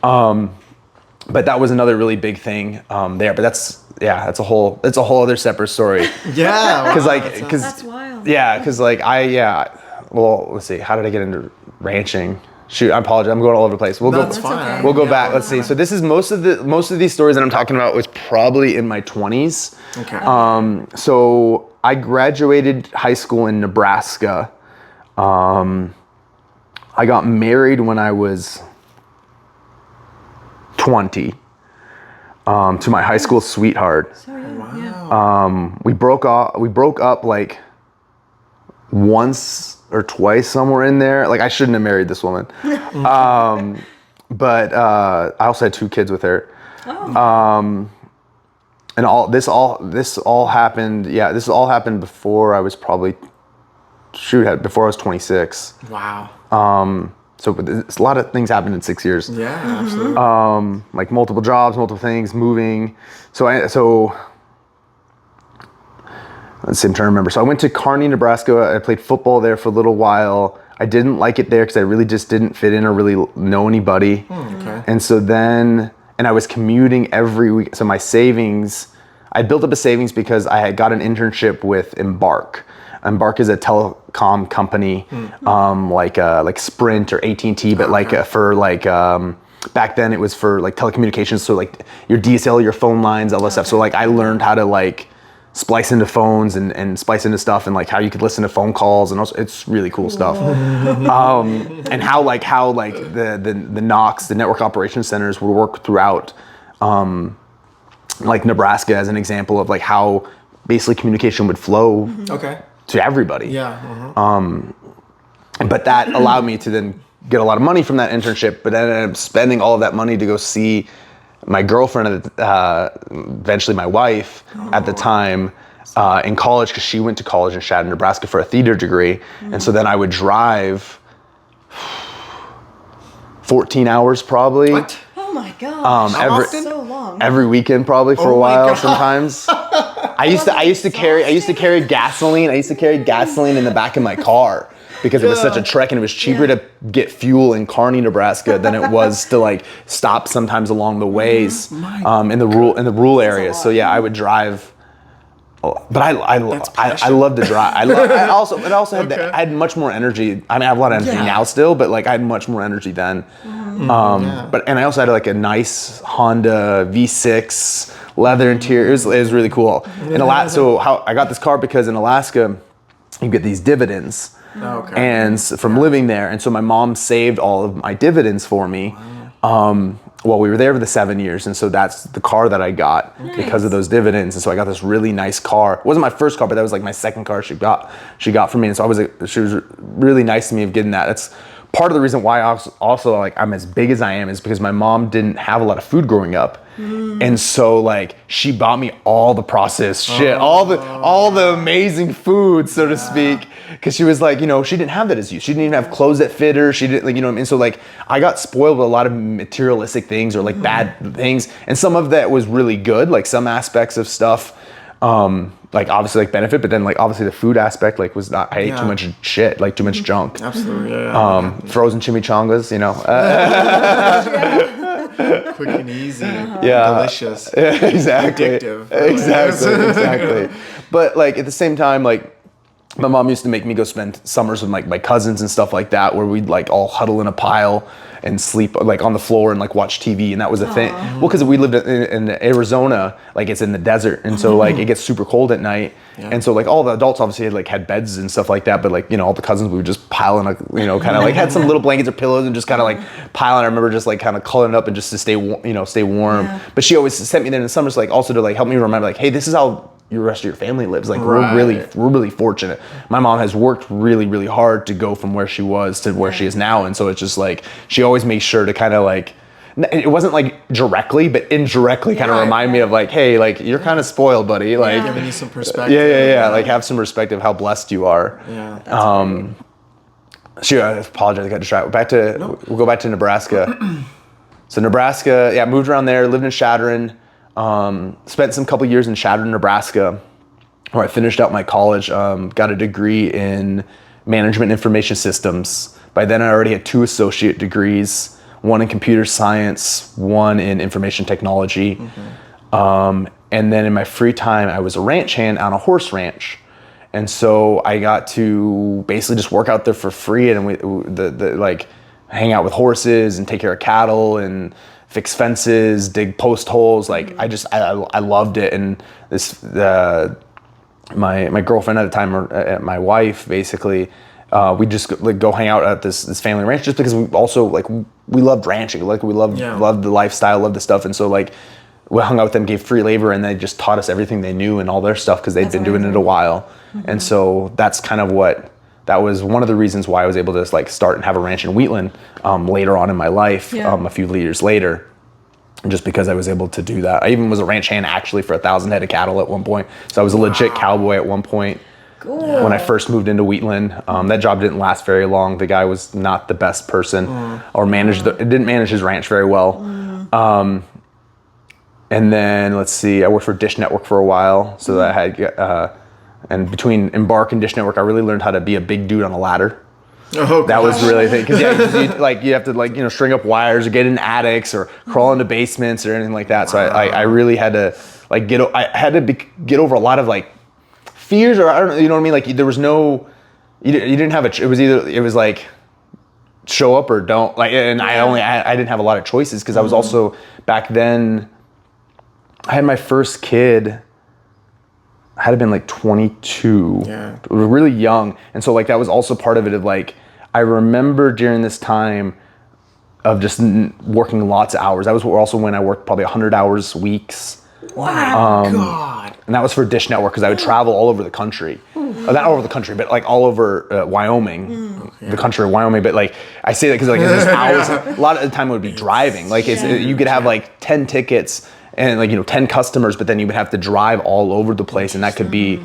but that was another really big thing there. But that's a whole other separate story. Yeah, because That's wild. Yeah, because like well, let's see, how did I get into ranching? Shoot, I apologize. I'm going all over the place. That's fine. okay. We'll go back. Let's see. So this is most of these stories that I'm talking about was probably in my 20s. Okay. So I graduated high school in Nebraska. I got married when I was 20 to my high school sweetheart. So young. Wow. Yeah. We broke up like once or twice somewhere in there. Like I shouldn't have married this woman. But I also had 2 kids with her. Oh. And this all happened. Yeah, this all happened before I was probably before I was 26. Wow. So a lot of things happened in 6 years. Yeah, absolutely. Like multiple jobs, multiple things, moving. Let's see, I'm trying to remember. So I went to Kearney, Nebraska. I played football there for a little while. I didn't like it there because I really just didn't fit in or really know anybody. Okay. And so then, I was commuting every week. So my savings, I built up a savings because I had got an internship with Embark. Embark is a telecom company, like Sprint or AT&T, but back then it was for like telecommunications. So like your DSL, your phone lines, all that stuff. So like I learned how to like splice into phones and splice into stuff and like how you could listen to phone calls and also, it's really cool stuff. And how the NOCs, the network operations centers would work throughout like Nebraska as an example of like how basically communication would flow Okay. to everybody. Yeah. But that allowed me to then get a lot of money from that internship, but then I ended up spending all of that money to go see my girlfriend, eventually my wife at the time, in college, because she went to college in Chadron, Nebraska for a theater degree. And so then I would drive 14 hours probably. What? Oh my gosh. often? So long. Every weekend probably for Oh a my while God. sometimes. I used to carry gasoline. I used to carry gasoline in the back of my car because it was such a trek and it was cheaper to get fuel in Kearney, Nebraska than it was to like stop sometimes along the ways in the rural areas. So yeah, I would drive. But I love to drive. I also had much more energy. I mean, I have a lot of energy now still, but like I had much more energy then. And I also had like a nice Honda V6 leather interior. It was really cool. So how I got this car because in Alaska, you get these dividends. Okay. And from living there, and so my mom saved all of my dividends for me. Well, we were there for the 7 years, and so that's the car that I got because of those dividends. And so I got this really nice car. It wasn't my first car, but that was like my second car she got for me. And so she was really nice to me of getting that. That's part of the reason why I also like I'm as big as I am is because my mom didn't have a lot of food growing up. And so like she bought me all the processed shit, all the amazing food, so to speak, because she was like, she didn't have that as you. She didn't even have clothes that fit her. She didn't, like, what I mean? So like I got spoiled with a lot of materialistic things or like bad things, and some of that was really good, like some aspects of stuff, like obviously like benefit, but then like obviously the food aspect like was not. I ate too much shit, like too much junk. Absolutely. Frozen chimichangas, Quick and easy. delicious. Exactly. Addictive. Exactly. But like at the same time, like my mom used to make me go spend summers with like my cousins and stuff like that, where we'd like all huddle in a pile and sleep like on the floor and like watch TV, and that was a thing. Well, because we lived in Arizona, like it's in the desert, and so like it gets super cold at night, and so like all the adults obviously had beds and stuff like that, but like all the cousins, we would just pile in kind of like had some little blankets or pillows and just kind of like pile. And I remember just like kind of calling it up and just to stay warm. Yeah. But she always sent me there in the summers, like also to like help me remember like, hey, this is how your rest of your family lives. Like we're really fortunate. My mom has worked really hard to go from where she was to where she is now, and so it's just like she always makes sure to kind of like, it wasn't like directly but indirectly kind of remind me of like, hey, like you're kind of spoiled, buddy, like giving you some perspective. Yeah, like have some respect of how blessed you are. Sure, I apologize, I got distracted. We'll go back to Nebraska. So Nebraska, moved around there, lived in Chadron. Spent some couple years in Chadron, Nebraska, where I finished out my college, got a degree in management information systems. By then I already had 2 associate degrees, one in computer science, one in information technology. And then in my free time, I was a ranch hand on a horse ranch. And so I got to basically just work out there for free, and like hang out with horses and take care of cattle and fix fences, dig post holes. Like I loved it. And my girlfriend at the time, my wife, basically, we just like go hang out at this family ranch, just because we also like we loved ranching, like we loved the lifestyle, loved the stuff. And so like we hung out with them, gave free labor, and they just taught us everything they knew and all their stuff because they'd been doing it a while. And so that's kind of that was one of the reasons why I was able to like start and have a ranch in Wheatland later on in my life, a few years later, just because I was able to do that. I even was a ranch hand actually for 1,000 head of cattle at one point. So I was a legit cowboy at one point. Cool. When I first moved into Wheatland. That job didn't last very long. The guy was not the best person or didn't manage his ranch very well. And then let's see, I worked for Dish Network for a while. So that I had, and between Embark and Dish Network, I really learned how to be a big dude on a ladder. That was really the thing, because you have to like string up wires or get in attics or crawl into basements or anything like that. So I really had to like get over a lot of like fears, or I don't know, you know what I mean? Like there was no, you didn't have it was like show up or don't, like, and I didn't have a lot of choices because I was also back then. I had my first kid. I had been like 22, really young. And so like that was also part of it, of like, I remember during this time of just working lots of hours. That was also when I worked probably 100 hours weeks. Wow, God. And that was for Dish Network, because I would travel all over the country. Not all over the country, but like all over Wyoming, the country of Wyoming. But like, I say that because like it's just hours. A lot of the time it would be driving. Like you could have like 10 tickets and like 10 customers, but then you would have to drive all over the place, and that could be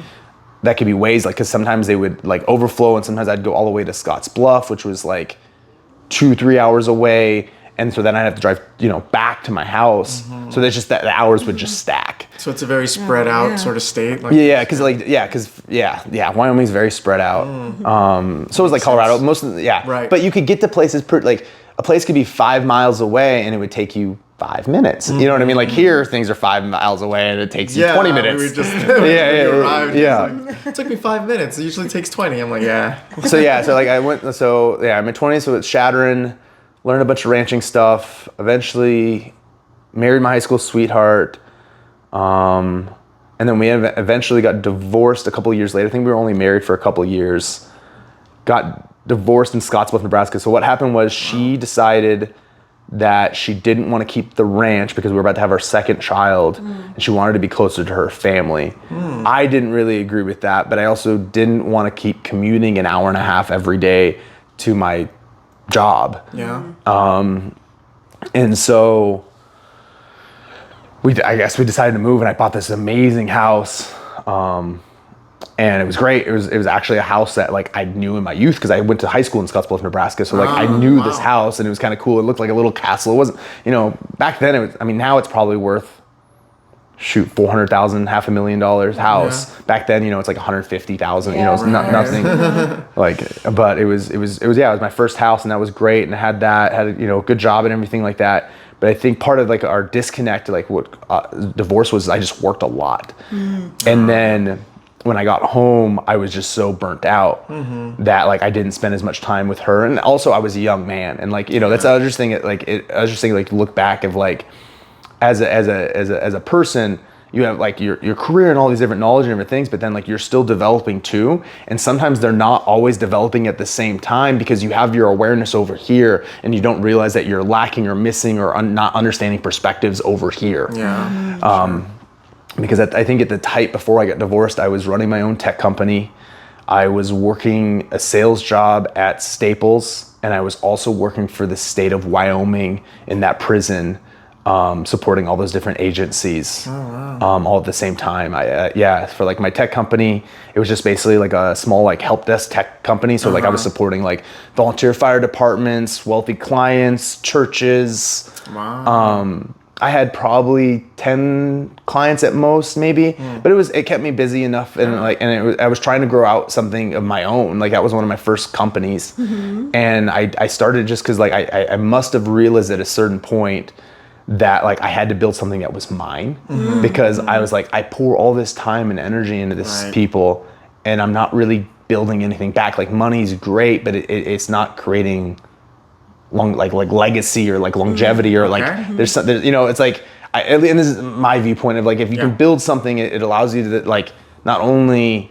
ways, like, because sometimes they would like overflow, and sometimes I'd go all the way to Scotts Bluff, which was like 2-3 hours away, and so then I'd have to drive back to my house. So there's just that the hours would just stack. So it's a very spread out sort of state. Like because Wyoming's very spread out. So is like Colorado, most of right. But you could get to places like a place could be 5 miles away and it would take you 5 minutes. You know what I mean? Like here, things are 5 miles away and it takes you 20 minutes. We just arrived. Like, it took me 5 minutes. It usually takes 20. I'm like, So like I went. So I'm in 20s. So it's Chadron. Learned a bunch of ranching stuff. Eventually, married my high school sweetheart. And then we eventually got divorced a couple of years later. I think we were only married for a couple of years. Got divorced in Scottsbluff, Nebraska. So what happened was she decided that she didn't want to keep the ranch because we were about to have our second child, and she wanted to be closer to her family. I didn't really agree with that, but I also didn't want to keep commuting an hour and a half every day to my job. And so I guess we decided to move, and I bought this amazing house. And it was great. It was actually a house that like I knew in my youth, because I went to high school in Scottsbluff, Nebraska. So like I knew this house, and it was kind of cool. It looked like a little castle. It wasn't, back then it was, now it's probably worth $400,000, $500,000 house. Back then, it's like 150,000, it's nothing. Like, but it was my first house, and that was great. And I had a good job and everything like that. But I think part of like our disconnect, like what divorce was, I just worked a lot. And then when I got home, I was just so burnt out that like I didn't spend as much time with her, and also I was a young man, and like that's I was just thinking I was just thinking like look back of like as a person, you have like your career and all these different knowledge and different things, but then like you're still developing too, and sometimes they're not always developing at the same time because you have your awareness over here and you don't realize that you're lacking or missing or not understanding perspectives over here. Because I think at the type before I got divorced, I was running my own tech company. I was working a sales job at Staples, and I was also working for the state of Wyoming in that prison, supporting all those different agencies, all at the same time. For like my tech company, it was just basically like a small like help desk tech company. So like I was supporting like volunteer fire departments, wealthy clients, churches. I had probably 10 clients at most, maybe, but it kept me busy enough, and I was trying to grow out something of my own. Like that was one of my first companies, and I started just because like I must have realized at a certain point that like I had to build something that was mine, because I was like I pour all this time and energy into this people, and I'm not really building anything back. Like money's great, but it's not creating long like legacy or like longevity or like there's it's like and this is my viewpoint of like if you can build something, it allows you to like not only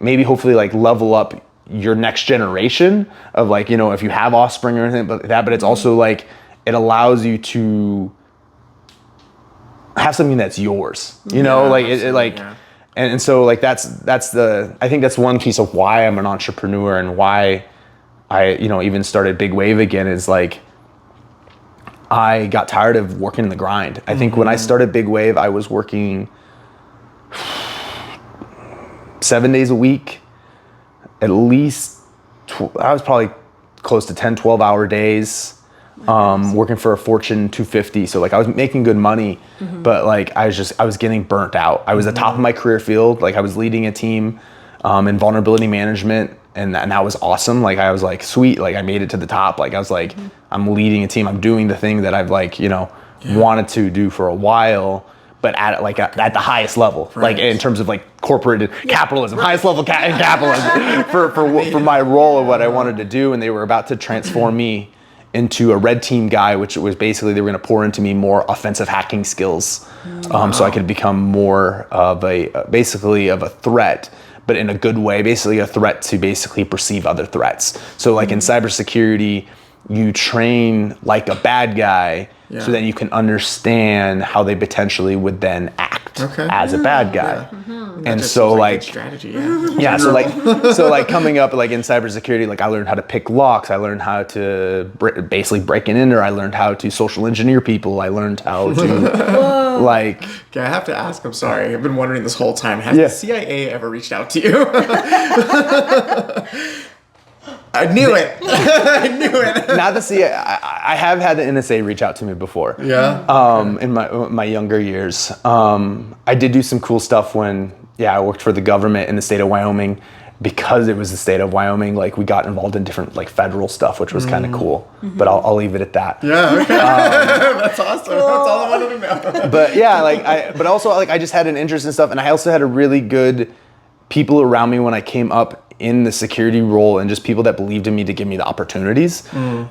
maybe hopefully like level up your next generation of like if you have offspring or anything but it's also like it allows you to have something that's yours, and so like that's I think that's one piece of why I'm an entrepreneur and why I even started Big Wave again, is like I got tired of working in the grind. I think when I started Big Wave, I was working 7 days a week, at least I was probably close to 10, 12-hour days, working for a Fortune 250. So like I was making good money, but like I was getting burnt out. I was at the top of my career field. Like I was leading a team in vulnerability management. And that was awesome. Like I was like, sweet, like I made it to the top. Like I was like, I'm leading a team. I'm doing the thing that I've like, wanted to do for a while, but at the highest level, like in terms of like corporate capitalism, highest level capitalism for my role of what I wanted to do. And they were about to transform me into a red team guy, which was basically they were going to pour into me more offensive hacking skills, so I could become more of basically a threat, but in a good way, basically a threat to basically perceive other threats. So like in cybersecurity, you train like a bad guy so that you can understand how they potentially would then act as a bad guy. And so like strategy, so like coming up like in cybersecurity, like I learned how to pick locks, I learned how to basically break in there, I learned how to social engineer people, I learned how to like. Okay, I have to ask. I'm sorry. I've been wondering this whole time. Has the CIA ever reached out to you? I knew it. I knew it. Not the CIA. I have had the NSA reach out to me before. In my younger years, I did do some cool stuff when I worked for the government in the state of Wyoming. Because it was the state of Wyoming, like we got involved in different like federal stuff, which was kind of cool. But I'll leave it at that. Yeah. Okay. That's awesome. That's all I wanted to know. But yeah, but also like I just had an interest in stuff, and I also had a really good people around me when I came up in the security role, and just people that believed in me to give me the opportunities.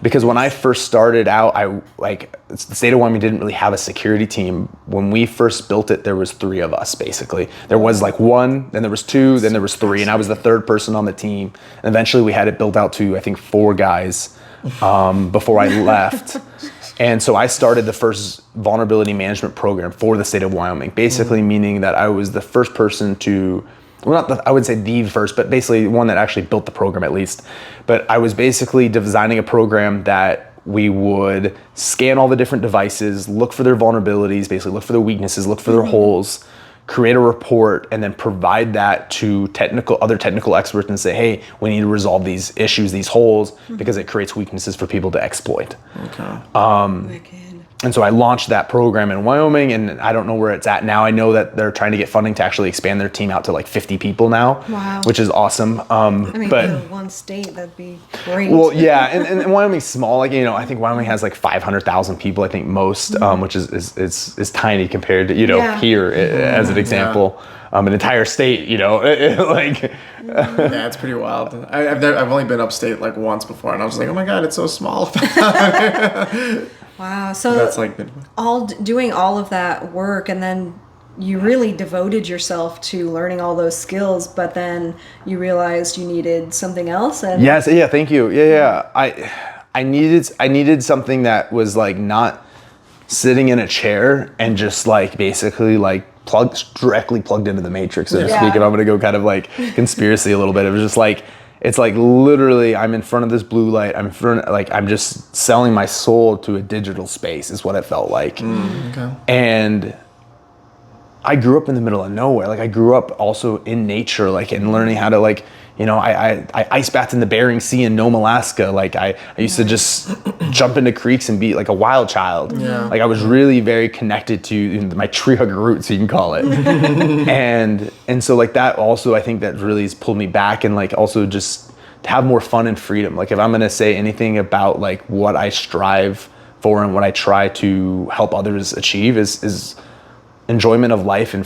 Because when I first started out, the state of Wyoming didn't really have a security team. When we first built it, there was 3 of us basically. There was like 1, then there was 2, then there was 3, and I was the 3rd person on the team. And eventually we had it built out to I think 4 guys before I left. And so I started the first vulnerability management program for the state of Wyoming, basically meaning that I was the first person to I wouldn't say the first, but basically one that actually built the program at least. But I was basically designing a program that we would scan all the different devices, look for their vulnerabilities, basically look for their weaknesses, look for their holes, create a report, and then provide that to other technical experts and say, hey, we need to resolve these issues, these holes, because it creates weaknesses for people to exploit. Wicked. and so I launched that program in Wyoming, and I don't know where it's at now. I know that they're trying to get funding to actually expand their team out to like 50 people now, Wow. which is awesome. I mean, but for one state, that'd be great. well, yeah, and Wyoming's small. Like, you know, I think Wyoming has like 500,000 people. I think most, which is tiny compared to, you know, Yeah. here as an example, an entire state. You know, like. Yeah, it's pretty wild. I've only been upstate like once before, and I was like, oh my god, it's so small. Wow. So That's like doing all of that work, and then you really devoted yourself to learning all those skills, but then you realized you needed something else. And Yes. Yeah. Thank you. Yeah. I needed something that was like not sitting in a chair and just like basically like directly plugged into the matrix, so to Yeah. speak. And I'm gonna go kind of like conspiracy a little bit. It was just like, it's like literally I'm in front of this blue light. I'm just selling my soul to a digital space is what it felt like. okay. And I grew up in the middle of nowhere. Like I grew up also in nature, like, and learning how to like, you know, I ice bathed in the Bering Sea in Nome, Alaska. Like I used to just jump into creeks and be like a wild child. Yeah. Like I was really very connected to, you know, my tree hugger roots, you can call it. and so like that also, I think that really has pulled me back, and like also just to have more fun and freedom. Like if I'm going to say anything about like what I strive for and what I try to help others achieve is enjoyment of life and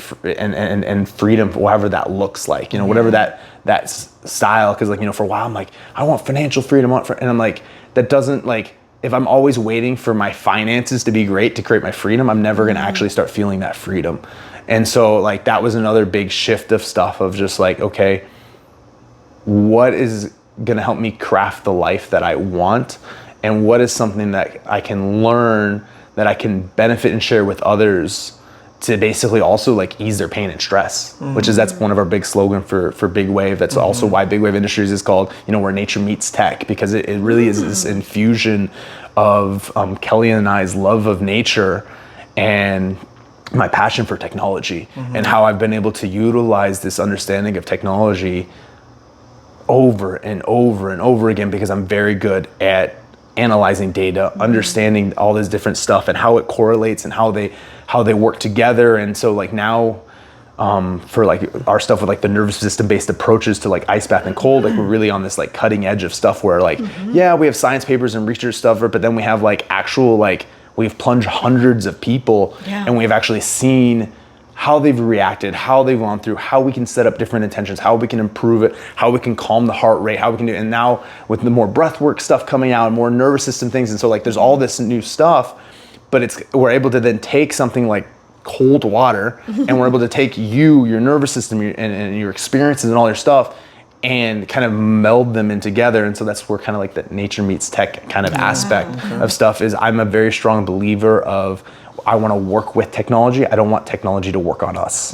freedom, whatever that looks like, you know, whatever that style. Because like, you know, for a while I'm like, I want financial freedom, and I'm like, that doesn't, like, if I'm always waiting for my finances to be great to create my freedom, I'm never going to actually start feeling that freedom. And so like that was another big shift of stuff of just like, okay, what is going to help me craft the life that I want, and what is something that I can learn that I can benefit and share with others to basically also like ease their pain and stress, which is, that's one of our big slogan for Big Wave. That's also why Big Wave Industries is called, you know, where nature meets tech, because it really is this infusion of Kelly and I's love of nature and my passion for technology, and how I've been able to utilize this understanding of technology over and over and over again, because I'm very good at analyzing data, understanding all this different stuff and how it correlates and how they work together. And so like now, for like our stuff with like the nervous system based approaches to like ice bath and cold, like we're really on this like cutting edge of stuff where like, yeah, we have science papers and research stuff, but then we have like actual, like we've plunged hundreds of people, and we've actually seen how they've reacted, how they've gone through, how we can set up different intentions, how we can improve it, how we can calm the heart rate, how we can do it. And now with the more breath work stuff coming out and more nervous system things. And so like there's all this new stuff, but we're able to then take something like cold water and we're able to take your nervous system and your experiences and all your stuff and kind of meld them in together. And so that's where kind of like the nature meets tech kind of aspect of stuff is. I'm a very strong believer of, I want to work with technology. I don't want technology to work on us,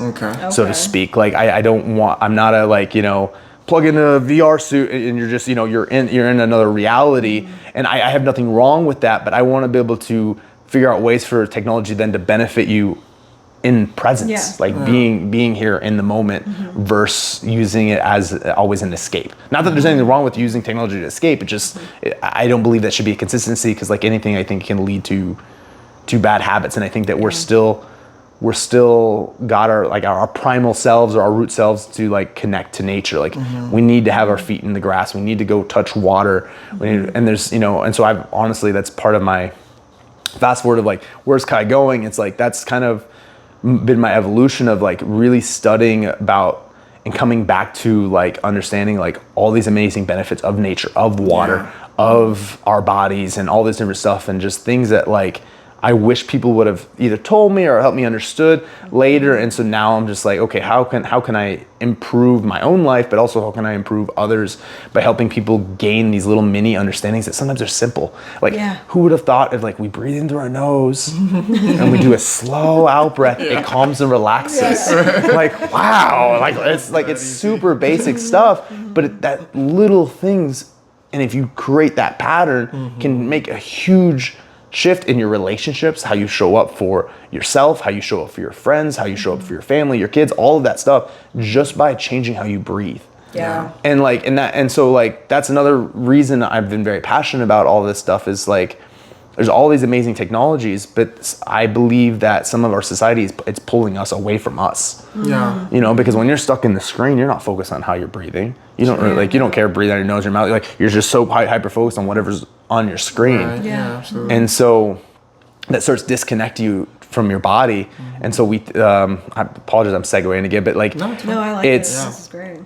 so to speak. Like I'm not a, like, you know, plug in a VR suit and you're just, you know, you're in another reality. And I have nothing wrong with that, but I want to be able to figure out ways for technology then to benefit you in presence, being here in the moment versus using it as always an escape. Not that there's anything wrong with using technology to escape. It just, I don't believe that should be a consistency, because like anything I think can lead to bad habits. And I think that we're still got our primal selves or our root selves to like connect to nature. Like we need to have our feet in the grass. We need to go touch water. And there's, you know, and so I've honestly, that's part of my fast forward of like, where's Kai going? It's like, that's kind of been my evolution of like really studying about and coming back to like understanding like all these amazing benefits of nature, of water, of our bodies and all this different stuff, and just things that like I wish people would have either told me or helped me understood later. And so now I'm just like, okay, how can I improve my own life, but also how can I improve others by helping people gain these little mini understandings that sometimes are simple. Like who would have thought if like we breathe in through our nose and we do a slow out breath, it calms and relaxes. Like, wow, like it's super basic stuff, but that little things, and if you create that pattern, can make a huge shift in your relationships, how you show up for yourself, how you show up for your friends, how you show up for your family, your kids, all of that stuff, just by changing how you breathe. And so like that's another reason I've been very passionate about all this stuff is like there's all these amazing technologies, but I believe that some of our society it's pulling us away from us. Yeah. You know, because when you're stuck in the screen, you're not focused on how you're breathing. You don't really, like, you don't care breathe out your nose or mouth. Like, you're just so hyper focused on whatever's on your screen. Right. Yeah, absolutely. And so that starts disconnecting you from your body. And so I apologize, I'm segueing again, but like, No, I like It's- this is great.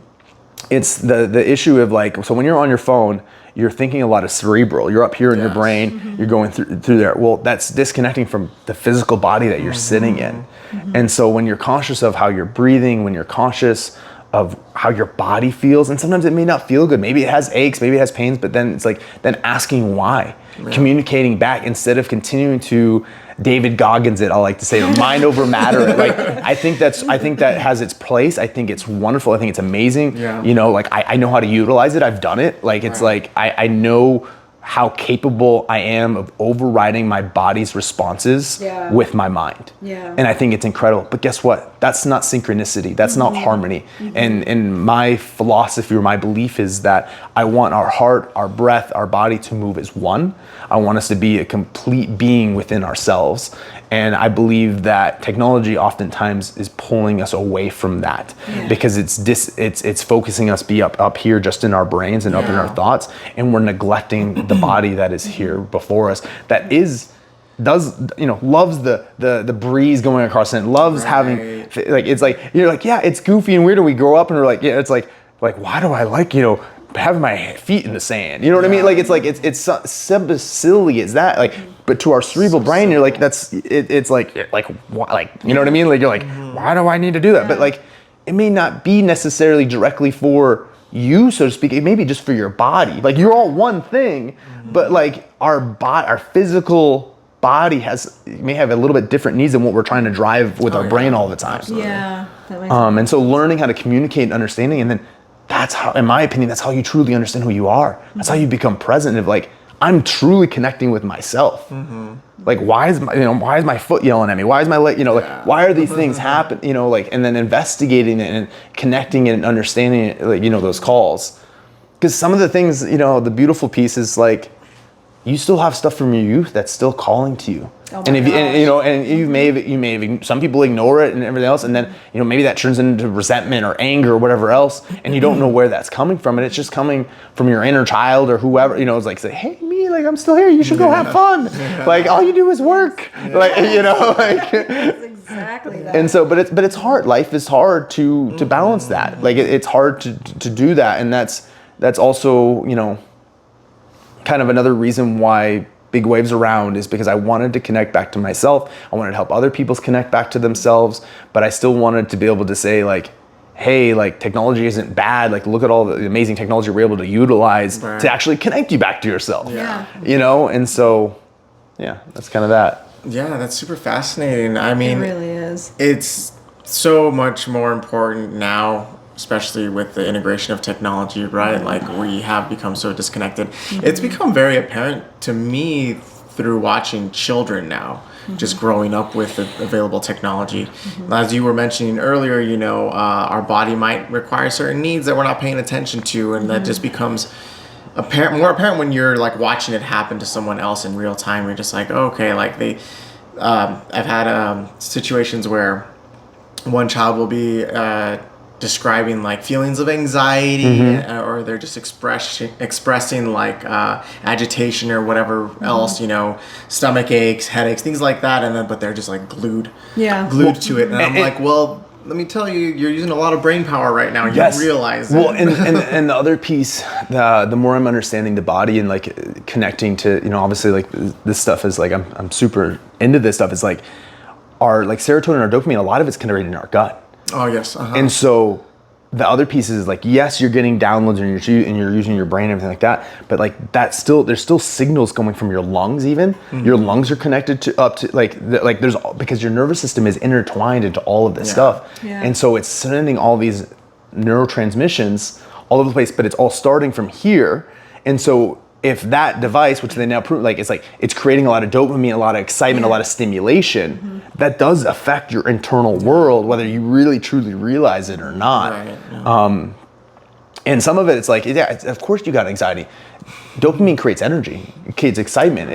it's the issue of like, so when you're on your phone, you're thinking a lot of cerebral. You're up here in your Yes. brain. You're going through there. Well, that's disconnecting from the physical body that you're sitting in. And so when you're conscious of how you're breathing, when you're conscious of how your body feels, and sometimes it may not feel good. Maybe it has aches, maybe it has pains, but then it's like, then asking why, communicating back instead of continuing to David Goggins it, I like to say, mind over matter. Like, I think that has its place. I think it's wonderful. I think it's amazing. Yeah. You know, like I know how to utilize it. I've done it. Like, it's like, I know how capable I am of overriding my body's responses Yeah. with my mind. Yeah. And I think it's incredible. But guess what? That's not synchronicity. That's not harmony. And my philosophy or my belief is that I want our heart, our breath, our body to move as one. I want us to be a complete being within ourselves. And I believe that technology oftentimes is pulling us away from that because it's focusing us up here just in our brains and up in our thoughts, and we're neglecting the body that is here before us, that loves the breeze going across it, loves having, like, it's like, you're like, yeah, it's goofy and weird, and we grow up and we're like, yeah, it's like why do I like, having my feet in the sand, you know what I mean? Like, it's so silly as that, like, but to our cerebral brain, you're like, it's like, why, like, you know what I mean? Like, you're like, why do I need to do that? But like, it may not be necessarily directly for you, so to speak. It may be just for your body. Like, you're all one thing, but like our physical body may have a little bit different needs than what we're trying to drive with our brain all the time. Absolutely. Yeah, that makes And so learning how to communicate and understanding, and then that's how, in my opinion, that's how you truly understand who you are. That's how you become present of like, I'm truly connecting with myself. Like, why is my foot yelling at me? Why is my leg, like, why are these things happen? Like, and then investigating it and connecting it and understanding it, like, those calls. Because some of the things, the beautiful piece is like, you still have stuff from your youth that's still calling to you. Oh And my if you, and, gosh. and you may have, some people ignore it and everything else, and then maybe that turns into resentment or anger or whatever else, and you don't know where that's coming from, and it's just coming from your inner child or whoever. It's like, say, hey, me, like, I'm still here. You should go have fun. Like, all you do is work. Like, like. That's exactly that. And so, but it's hard. Life is hard to balance that. Like, it's hard to do that, and that's also kind of another reason why Big Waves around is because I wanted to connect back to myself. I wanted to help other people connect back to themselves, but I still wanted to be able to say, like, hey, like, technology isn't bad. Like, look at all the amazing technology we're able to utilize to actually connect you back to yourself. Yeah. And so, yeah, that's kind of that. Yeah, that's super fascinating. I mean, It really is. it's so much more important now, especially with the integration of technology, right? Like, we have become so disconnected. It's become very apparent to me through watching children now, just growing up with the available technology. As you were mentioning earlier, our body might require certain needs that we're not paying attention to, and that just becomes more apparent when you're like watching it happen to someone else in real time. You're just like, okay, like I've had situations where one child will be describing like feelings of anxiety, or they're just expressing like agitation or whatever else, stomach aches, headaches, things like that, but they're just like glued to it, and I'm like, well, let me tell you, you're using a lot of brain power right now. You don't realize it. Well, and the other piece, the more I'm understanding the body and like connecting to, obviously, like, this stuff is like, I'm super into this stuff. It's like our like serotonin or dopamine, a lot of it's generated in our gut. Oh yes. And so the other piece is like, yes, you're getting downloads and you're using your brain and everything like that, but like there's still signals coming from your lungs. Even your lungs are connected to there's, because your nervous system is intertwined into all of this stuff. Yeah. And so it's sending all these neurotransmissions all over the place, but it's all starting from here. And so if that device, which they now prove, like, it's creating a lot of dopamine, a lot of excitement, a lot of stimulation, that does affect your internal world, whether you really truly realize it or not. Right, yeah. And some of it, it's like, yeah, of course you got anxiety. Dopamine creates energy, it creates excitement.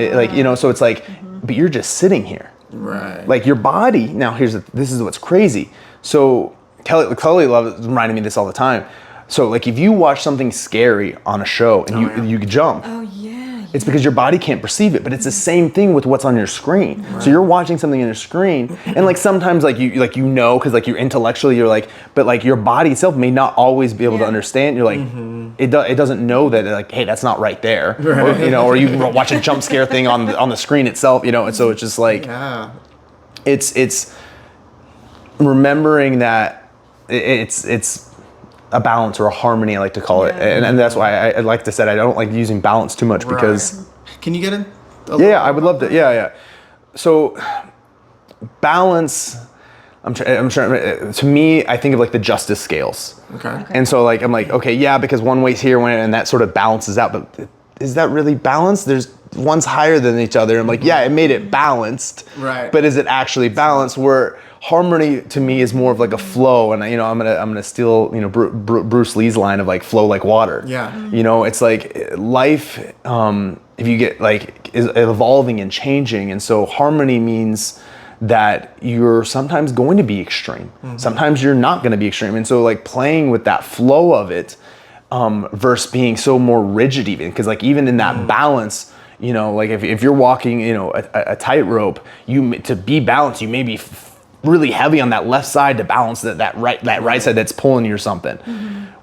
So it's like, but you're just sitting here. Right. Like your body, now this is what's crazy. So Kelly loves reminding me of this all the time. So like if you watch something scary on a show and you jump, Oh yeah. it's because your body can't perceive it, but it's the same thing with what's on your screen. Right. So you're watching something on your screen, and like sometimes like because like you're intellectually you're like, but like your body itself may not always be able to understand. You're like, it doesn't know that like, hey, that's not right there, right. Or you watch a jump scare thing on the screen itself, and so it's just like, it's remembering that it's a balance or a harmony, I like to call it, and that's why I like to say I don't like using balance too much because. Can you get in? I would love to. Yeah. So balance. I'm trying. To me, I think of like the justice scales. Okay. And so like I'm like, okay, yeah, because one weigh's here, and that sort of balances out. But is that really balanced? There's one's higher than each other. I'm like, yeah, it made it balanced. Right. But is it actually balanced? Where harmony to me is more of like a flow, and I'm gonna steal Bruce Lee's line of like flow like water. Yeah. It's like life. If you get like is evolving and changing, and so harmony means that you're sometimes going to be extreme. Sometimes you're not going to be extreme, and so like playing with that flow of it, versus being so more rigid, even because like even in that balance. Like if you're walking, a tightrope, to be balanced, you may be really heavy on that left side to balance that right side that's pulling you or something.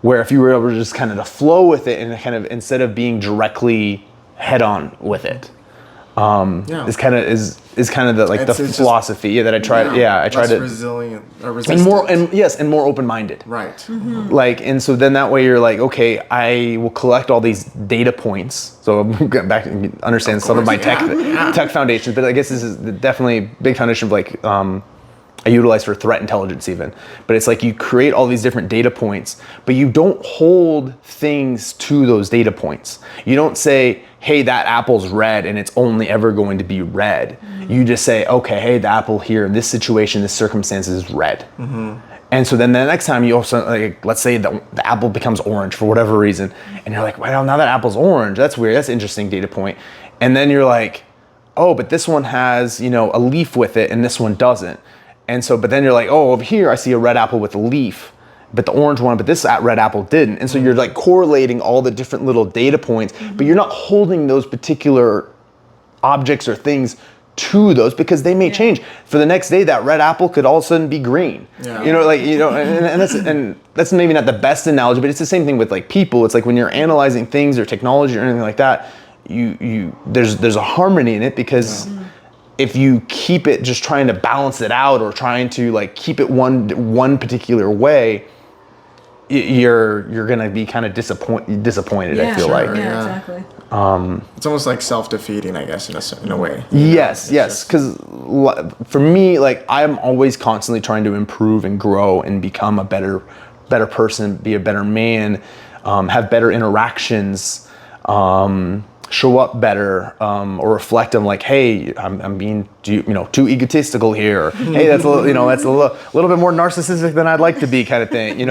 Where if you were able to just kind of to flow with it and kind of instead of being directly head on with it, is kind of the philosophy that I try. I try to resilient or and more open-minded. Right. Like, and so then that way you're like, okay, I will collect all these data points. So I'm getting back and understand some of my tech foundations, but I guess this is definitely a big foundation of like, I utilize for threat intelligence even. But it's like you create all these different data points, but you don't hold things to those data points. You don't say, hey, that apple's red and it's only ever going to be red. You just say, okay, hey, the apple here in this situation, this circumstance is red. And so then the next time you also, like, let's say the apple becomes orange for whatever reason, and you're like, well, now that apple's orange, that's weird, that's an interesting data point. And then you're like, oh, but this one has, a leaf with it and this one doesn't. And so, but then you're like, oh, over here I see a red apple with a leaf, but the orange one, but this red apple didn't. And so you're like correlating all the different little data points, but you're not holding those particular objects or things to those because they may change. For the next day, that red apple could all of a sudden be green. Yeah. And that's maybe not the best analogy, but it's the same thing with like people. It's like when you're analyzing things or technology or anything like that, there's a harmony in it because if you keep it just trying to balance it out or trying to like keep it one particular way, you're gonna be kind of disappointed. I feel like. Yeah, exactly. It's almost like self-defeating, I guess, in a way. Yes, because for me, like I'm always constantly trying to improve and grow and become a better person, be a better man, have better interactions, show up better, or reflect on like, hey, I'm being too egotistical here. Or, hey, that's a little bit more narcissistic than I'd like to be, kind of thing,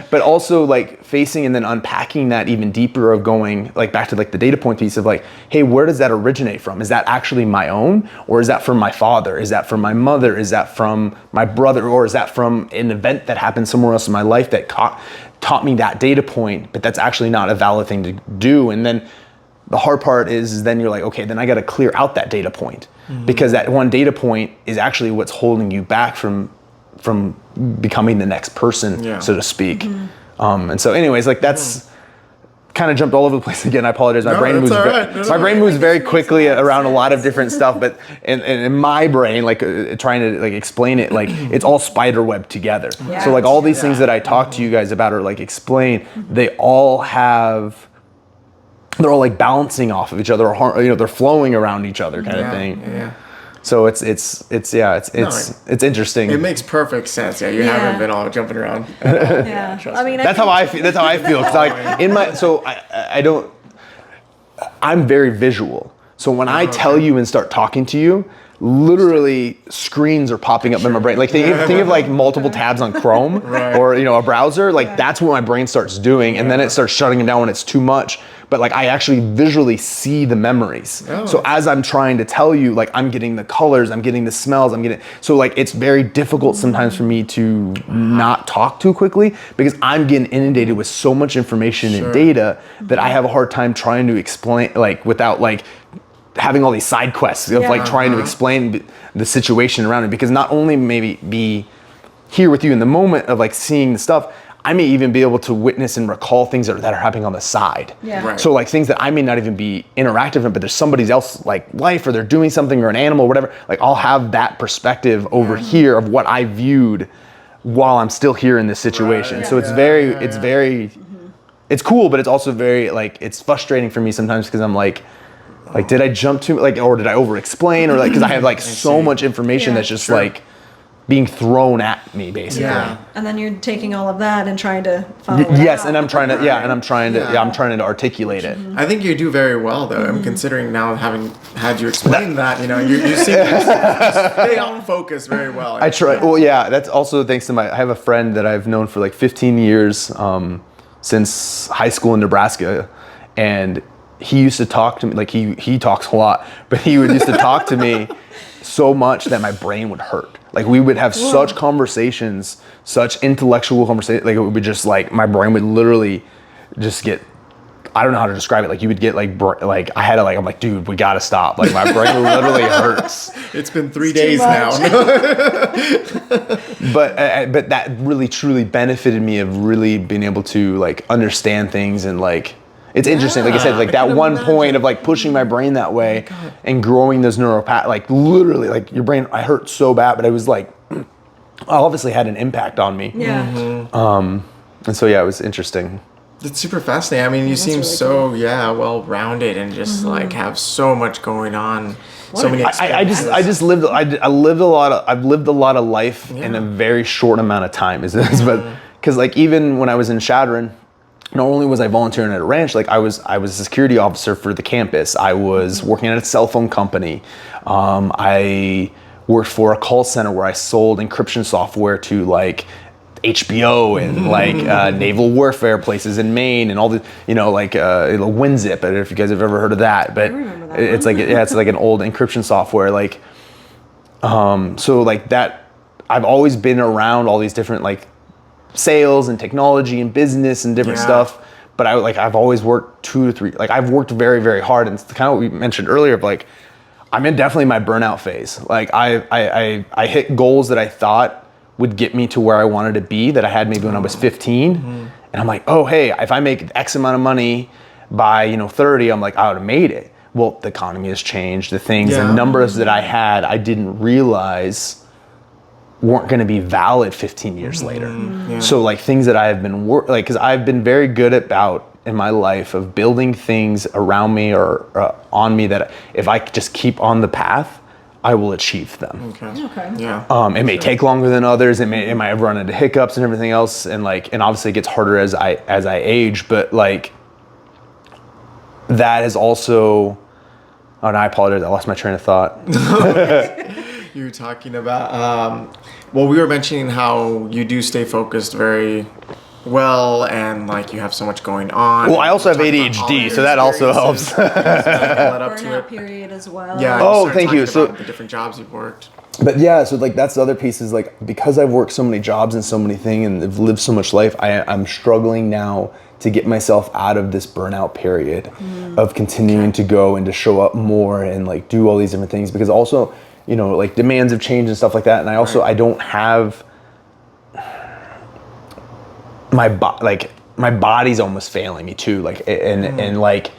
But also like facing and then unpacking that even deeper of going like back to like the data point piece of like, hey, where does that originate from? Is that actually my own, or is that from my father? Is that from my mother? Is that from my brother? Or is that from an event that happened somewhere else in my life that taught me that data point, but that's actually not a valid thing to do? And then the hard part is then you're like, okay, then I got to clear out that data point because that one data point is actually what's holding you back from becoming the next person, so to speak. And so anyways, like that's kind of jumped all over the place again. I apologize. My brain moves very quickly around a lot of different stuff, but in my brain, like trying to like explain it, like it's all spider web together. Yeah. So like all these things that I talk to you guys about or like explain, they all they're all like balancing off of each other, or they're flowing around each other, kind of thing. Yeah. So it's interesting. It makes perfect sense. Yeah, you haven't been all jumping around. Yeah, I mean, that's how I feel. That's how I feel. Cause like I'm very visual. So when I tell you and start talking to you, literally screens are popping up in my brain. Like think of like multiple tabs on Chrome or a browser. Like that's what my brain starts doing, and then it starts shutting it down when it's too much. But like I actually visually see the memories. So as I'm trying to tell you, like I'm getting the colors, I'm getting the smells, so like it's very difficult sometimes for me to not talk too quickly because I'm getting inundated with so much information and data that I have a hard time trying to explain, like without like having all these side quests of like trying to explain the situation around it, because not only maybe be here with you in the moment of like seeing the stuff, I may even be able to witness and recall things that are happening on the side. So like things that I may not even be interactive in, but there's somebody else like life, or they're doing something, or an animal, or whatever. Like I'll have that perspective over here of what I viewed while I'm still here in this situation. So it's very, it's cool, but it's also very like, it's frustrating for me sometimes because I'm like, did I jump too, like, or did I over explain, or like, because I have like so much information that's just like being thrown at me basically. And then you're taking all of that and trying to follow it Yes, out. and I'm trying to, I'm trying to articulate it. I think you do very well, though. I'm considering now having had you explain that, you seem to stay on focus very well. I try. Well, that's also thanks to I have a friend that I've known for like 15 years, since high school in Nebraska, and he used to talk to me, like he talks a lot, but he used to talk to me so much that my brain would hurt. Like we would have such conversations, such intellectual conversations, like it would be just like, my brain would literally just get, I don't know how to describe it. Like you would get like I had to like, I'm like, dude, we gotta stop. Like my brain literally hurts. It's been 3 days now. But that really truly benefited me of really being able to like understand things, and like, it's interesting, like I said, like that one point of like pushing my brain that way and growing those neural like literally, like your brain, I hurt so bad, but it was like, obviously had an impact on me. And so it was interesting. It's super fascinating. I mean, you seem really so well-rounded and just like have so much going on. So many experiences. I've lived a lot of life in a very short amount of time. But because like even when I was in Shadron, not only was I volunteering at a ranch, like I was a security officer for the campus. I was working at a cell phone company. I worked for a call center where I sold encryption software to like HBO and like naval warfare places in Maine and all the, like WinZip. I don't know if you guys have ever heard of that, but it's like, it's like an old encryption software. Like, so like that, I've always been around all these different like sales and technology and business and different stuff, but I've always worked 2 to 3, like I've worked very, very hard, and it's kind of what we mentioned earlier of like, I'm in definitely my burnout phase. Like I hit goals that I thought would get me to where I wanted to be, that I had maybe when I was 15, and I'm like, oh hey, if I make X amount of money by 30, I'm like, I would have made it. Well, the economy has changed, the things, the numbers that I had, I didn't realize weren't going to be valid 15 years later. So like things that I have been because I've been very good about in my life of building things around me or on me that if I just keep on the path, I will achieve them. It may take longer than others. It might run into hiccups and everything else, and obviously it gets harder as I age. But like that is also. Oh, and I apologize. I lost my train of thought. You were talking about, we were mentioning how you do stay focused very well, and like you have so much going on. Well, I also have ADHD, so that also helps. Burnout period as well. Yeah. Oh, thank you. So the different jobs you've worked. But so like that's the other piece is like, because I've worked so many jobs and so many things and I've lived so much life, I'm struggling now to get myself out of this burnout period of continuing to go and to show up more and like do all these different things, because also, like demands have changed and stuff like that. And I also, I don't have my body's almost failing me too. Like, and like,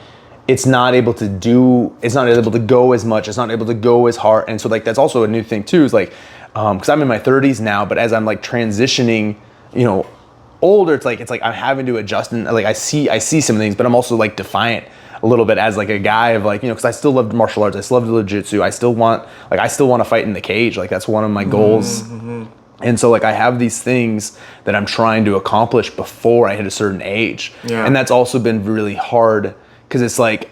it's not able to go as much. It's not able to go as hard. And so like, that's also a new thing too, is like, cause I'm in my 30s now, but as I'm like transitioning, older, it's like I'm having to adjust, and like I see some things, but I'm also like defiant a little bit as like a guy of like, because I still love martial arts, I still love jiu-jitsu, I still want to fight in the cage, like that's one of my goals. And so like I have these things that I'm trying to accomplish before I hit a certain age, and that's also been really hard, because it's like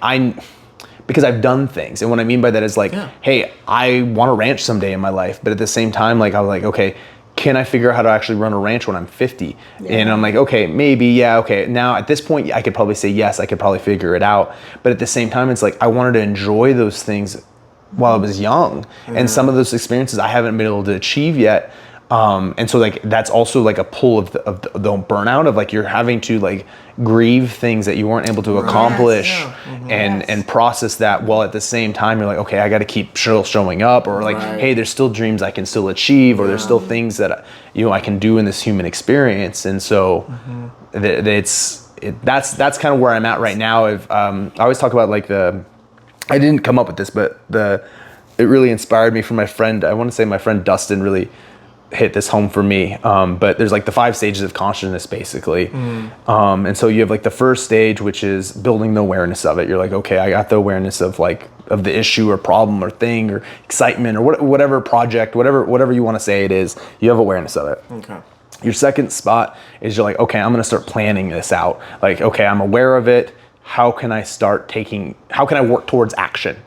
because I've done things. And what I mean by that is like, hey, I want a ranch someday in my life, but at the same time, like I was like, okay, can I figure out how to actually run a ranch when I'm 50? And I'm like, okay, maybe, yeah, okay. Now at this point, I could probably say yes, I could probably figure it out. But at the same time, it's like I wanted to enjoy those things while I was young. And some of those experiences I haven't been able to achieve yet. And so like that's also like a pull of the burnout of like you're having to like grieve things that you weren't able to accomplish and process that, while at the same time you're like, okay, I got to keep showing up, or like, hey, there's still dreams I can still achieve, or there's still things that I can do in this human experience. And so that's kind of where I'm at right now. I always talk about like I didn't come up with this, but it really inspired me from my friend. I want to say my friend Dustin really hit this home for me. But there's like the 5 stages of consciousness basically. And so you have like the first stage, which is building the awareness of it. You're like, okay, I got the awareness of the issue or problem or thing or excitement or whatever project, whatever you want to say it is, you have awareness of it. Okay. Your second spot is you're like, okay, I'm going to start planning this out. Like, okay, I'm aware of it. How can I work towards action?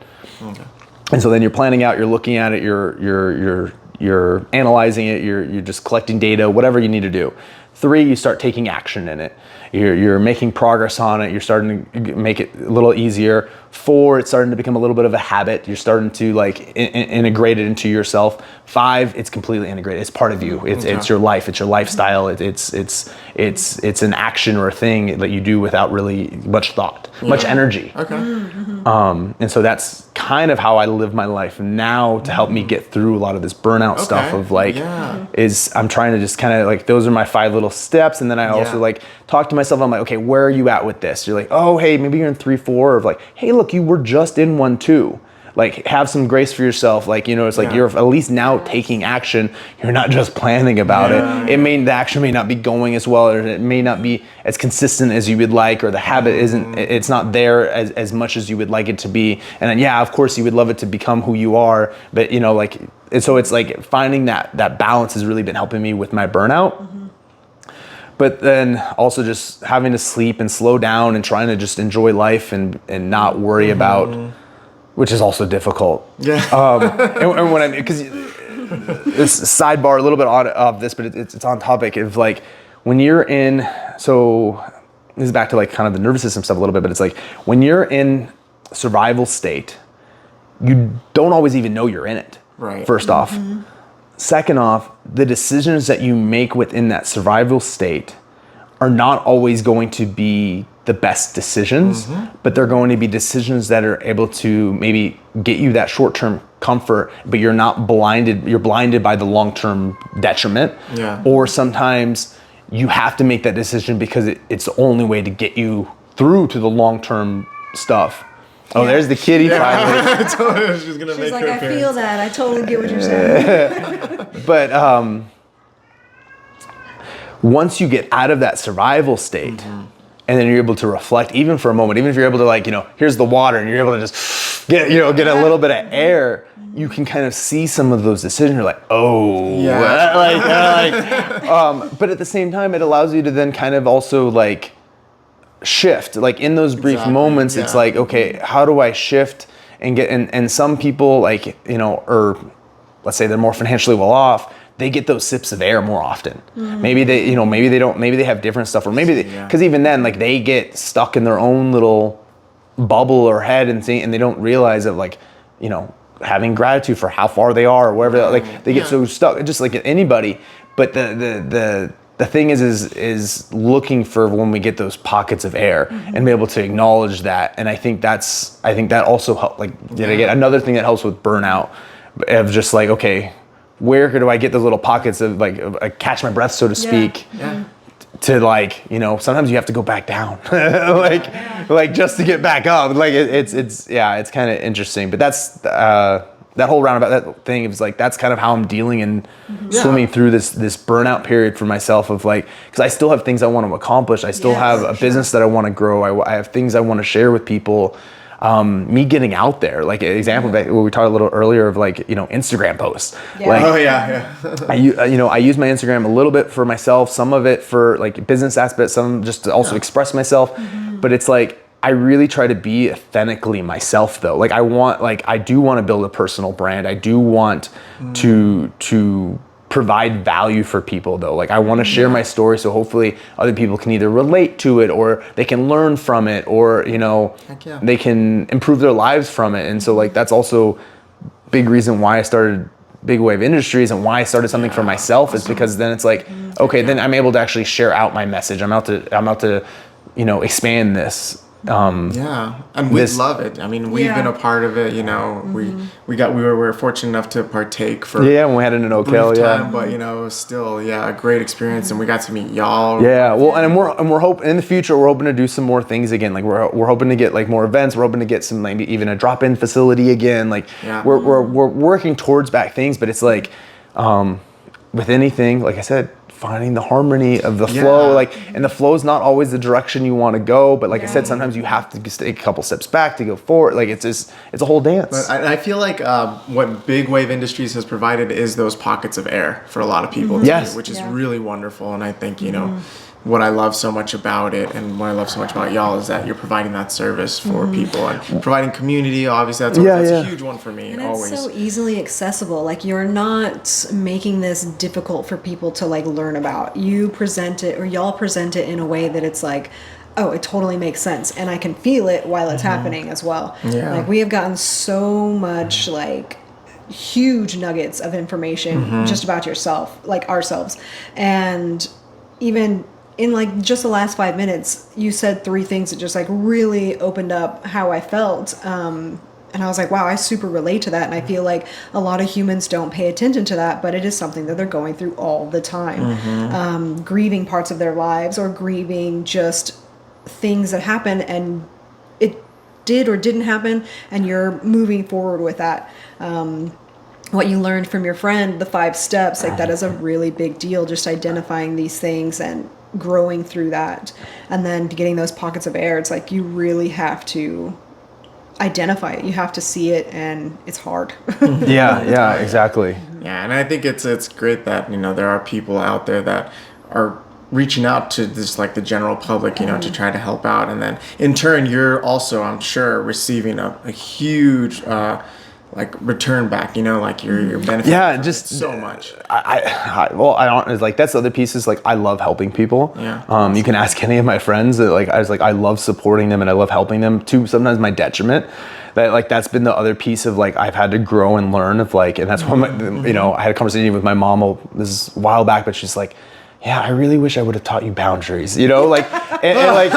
Okay. And so then you're planning out, you're looking at it, you're analyzing it, you're just collecting data, whatever you need to do. 3, you start taking action in it. You're making progress on it. You're starting to make it a little easier. 4, it's starting to become a little bit of a habit. You're starting to like integrate it into yourself. 5, it's completely integrated. It's part of you. It's your life. It's your lifestyle. It's an action or a thing that you do without really much thought, much energy. Okay. And so that's kind of how I live my life now to help me get through a lot of this burnout stuff of like, I'm trying to just kind of like, those are my 5 little steps. And then I also like talk to myself. I'm like, okay, where are you at with this? You're like, oh, hey, maybe you're in 3, 4, or like, hey, look, you were just in 1, 2. Like, have some grace for yourself. Like, it's like you're at least now taking action. You're not just planning about it. The action may not be going as well, or it may not be as consistent as you would like, or the habit it's not there as much as you would like it to be. And then, of course, you would love it to become who you are. But, and so it's like finding that balance has really been helping me with my burnout. But then also just having to sleep and slow down and trying to just enjoy life and not worry about, which is also difficult. And when because this sidebar a little bit of this, but it's on topic of like when you're in, so this is back to like kind of the nervous system stuff a little bit, but it's like when you're in survival state, you don't always even know you're in it. Right. First off. Second off, the decisions that you make within that survival state are not always going to be the best decisions, but they're going to be decisions that are able to maybe get you that short-term comfort, but you're blinded by the long-term detriment. Or sometimes you have to make that decision because it's the only way to get you through to the long-term stuff. Oh, there's the kitty finally. She's gonna She's like, I feel that. I totally get what you're saying. But once you get out of that survival state, and then you're able to reflect, even for a moment, even if you're able to like, here's the water, and you're able to just get a little bit of air, you can kind of see some of those decisions. You're like, but at the same time, it allows you to then kind of also like shift, like in those brief moments. It's like, okay, how do I shift and get and some people like or let's say they're more financially well off, they get those sips of air more often. Maybe they maybe they have different stuff, or maybe because even then like they get stuck in their own little bubble or head and they don't realize that like having gratitude for how far they are or wherever, like they get so stuck, just like anybody. But the thing is looking for when we get those pockets of air and be able to acknowledge that. And I think that also helps. Like, again, another thing that helps with burnout of just like, okay, where do I get those little pockets of like catch my breath, so to speak, to like, sometimes you have to go back down, like just to get back up. Like it's kind of interesting, but that's, that whole roundabout that thing is like that's kind of how I'm dealing and swimming through this burnout period for myself of like, because I still have things I want to accomplish. I still have a business that I want to grow. I have things I want to share with people. Me getting out there, like an example of what we talked a little earlier of like Instagram posts. Like, I use my Instagram a little bit for myself, some of it for like business aspects, some just to also express myself. But it's like I really try to be authentically myself though. Like I do want to build a personal brand. I do want to provide value for people though. Like I want to share my story so hopefully other people can either relate to it or they can learn from it or, you know, they can improve their lives from it. And so like that's also big reason why I started Big Wave Industries and why I started something for myself is because then it's like, okay, then I'm able to actually share out my message. I'm out to, you know, expand this. And we love it. I mean, we've been a part of it. You know, we were fortunate enough to partake for when we had it in Oak Hill, time, but you know, still, a great experience, and we got to meet y'all. Yeah, well, and we're hoping in the future we're hoping to do some more things again. Like we're hoping to get like more events. We're hoping to get some maybe even a drop-in facility again. Like we're working towards back things, but it's like with anything, like I said, finding the harmony of the flow, like, and the flow is not always the direction you want to go, but like I said, sometimes you have to just take a couple steps back to go forward. Like it's a whole dance. But I feel like what Big Wave Industries has provided is those pockets of air for a lot of people, which is really wonderful. And I think, you know, what I love so much about it and what I love so much about y'all is that you're providing that service for people and providing community. Obviously, that's a huge one for me. And always. it's so easily accessible. Like you're not making this difficult for people to like learn about. You present it, or y'all present it in a way that it's like, oh, it totally makes sense, and I can feel it while it's happening as well. Yeah. Like we have gotten so much like huge nuggets of information just about yourself, like ourselves, and even in like just the last 5 minutes, you said 3 things that just like really opened up how I felt. And I was like, wow, I super relate to that. And I feel like a lot of humans don't pay attention to that, but it is something that they're going through all the time. Grieving parts of their lives or grieving just things that happen and it did or didn't happen. And you're moving forward with that. What you learned from your friend, the 5 steps, like that is a really big deal. Just identifying these things and growing through that, and then getting those pockets of air. It's like you really have to identify it. You have to see it, and it's hard. Yeah, exactly. Yeah, and I think it's great that, you know, there are people out there that are reaching out to this, like the general public, you know, to try to help out, and then in turn you're also, I'm sure, receiving a huge like return back, you know, like you're benefiting just so much. I don't, like that's the other piece is like I love helping people. You can ask any of my friends that like I love supporting them and I love helping them to sometimes my detriment. That like that's been the other piece of like I've had to grow and learn of like, and that's when you know, I had a conversation with my mom this is a while back, but she's like, yeah, I really wish I would have taught you boundaries, you know, like, and like,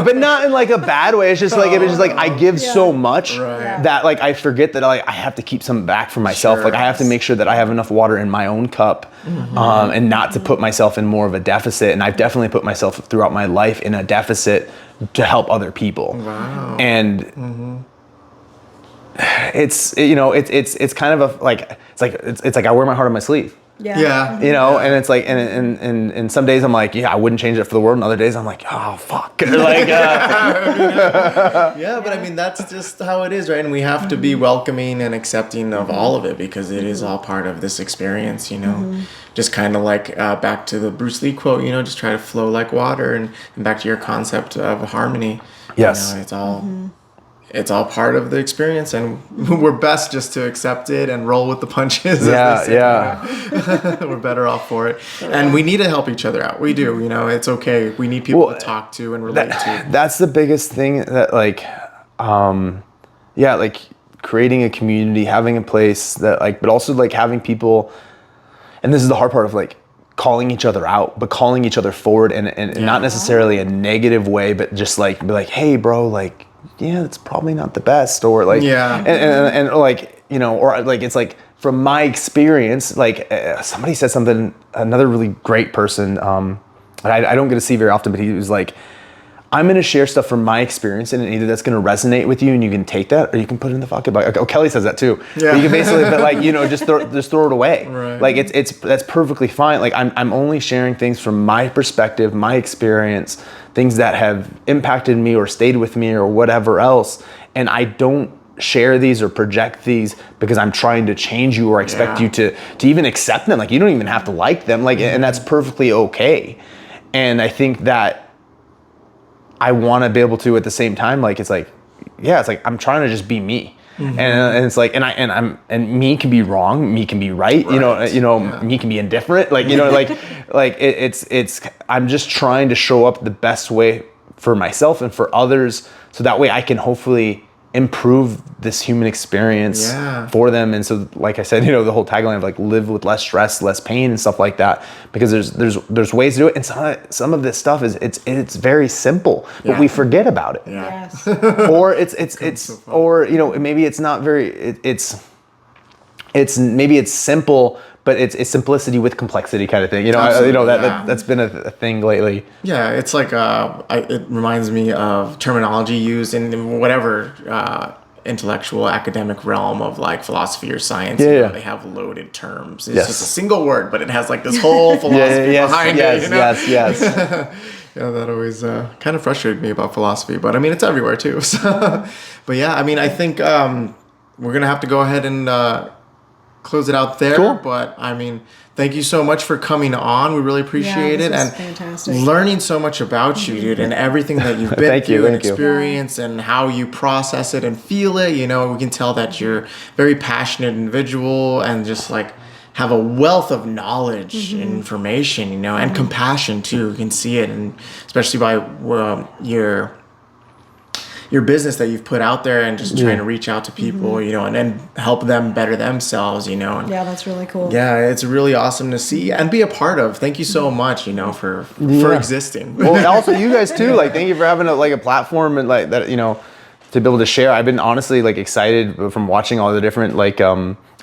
but not in like a bad way. It's just like, it was just like, I give so much that like, I forget that like, I have to keep some back for myself. Like I have to make sure that I have enough water in my own cup, and not to put myself in more of a deficit. And I've definitely put myself throughout my life in a deficit to help other people. Wow. And it's, you know, it's kind of a, like, it's like I wear my heart on my sleeve. Yeah. You know, and it's like, and some days I'm like, yeah, I wouldn't change it for the world. And other days I'm like, oh, fuck. Like, yeah, but I mean, that's just how it is, right? And we have to be welcoming and accepting of all of it because it is all part of this experience, you know? Just kind of like back to the Bruce Lee quote, you know, just try to flow like water, and back to your concept of harmony. Yes. You know, it's all part of the experience, and we're best just to accept it and roll with the punches. We're better off for it, and we need to help each other out. We do, you know, it's okay. We need people to talk to and relate to. That's the biggest thing that like, like creating a community, having a place that like, but also like having people, and this is the hard part of like calling each other out, but calling each other forward and not necessarily a negative way, but just like, be like, hey bro, like, yeah, it's probably not the best, or like, and like, you know, or like, it's like from my experience, like somebody said something, another really great person, I don't get to see very often, but he was like, I'm going to share stuff from my experience, and either that's going to resonate with you and you can take that, or you can put it in the fucking bucket. Oh, Kelly says that too. Yeah. But you can basically, but like, you know, just throw it away. Right. Like that's perfectly fine. Like I'm only sharing things from my perspective, my experience, things that have impacted me or stayed with me or whatever else. And I don't share these or project these because I'm trying to change you or expect you to even accept them. Like you don't even have to like them. Like, and that's perfectly okay. And I think that I want to be able to at the same time, like, it's like, yeah, it's like, I'm trying to just be me. And it's like, and me can be wrong, me can be right, me can be indifferent, like, it's I'm just trying to show up the best way for myself and for others, so that way I can hopefully improve this human experience for them. And so, like I said, the whole tagline of like live with less stress, less pain, and stuff like that, because there's ways to do it, and some of this stuff is it's very simple, but we forget about it. Yes. Or it's or maybe it's not very it's maybe it's simple, but it's simplicity with complexity kind of thing. That's been a thing lately. Yeah, it's like it reminds me of terminology used in whatever intellectual academic realm of like philosophy or science. They have loaded terms. It's just a single word, but it has like this whole philosophy behind it. Yes. Yeah, that always kind of frustrated me about philosophy, but I mean, it's everywhere too. So, but yeah, I mean, I think we're gonna have to go ahead and close it out there. Cool. But I mean, thank you so much for coming on. We really appreciate it, and fantastic. Learning so much about you, dude, and everything that you've been through and experienced, and how you process it and feel it. We can tell that you're a very passionate individual, and just like have a wealth of knowledge and information, and compassion too. You can see it, and especially by your business that you've put out there, and just trying to reach out to people, and then help them better themselves, And, yeah, that's really cool. Yeah, it's really awesome to see and be a part of. Thank you so much, for existing. Well, and also you guys too. Like, thank you for having a platform and like that, to be able to share. I've been honestly like excited from watching all the different like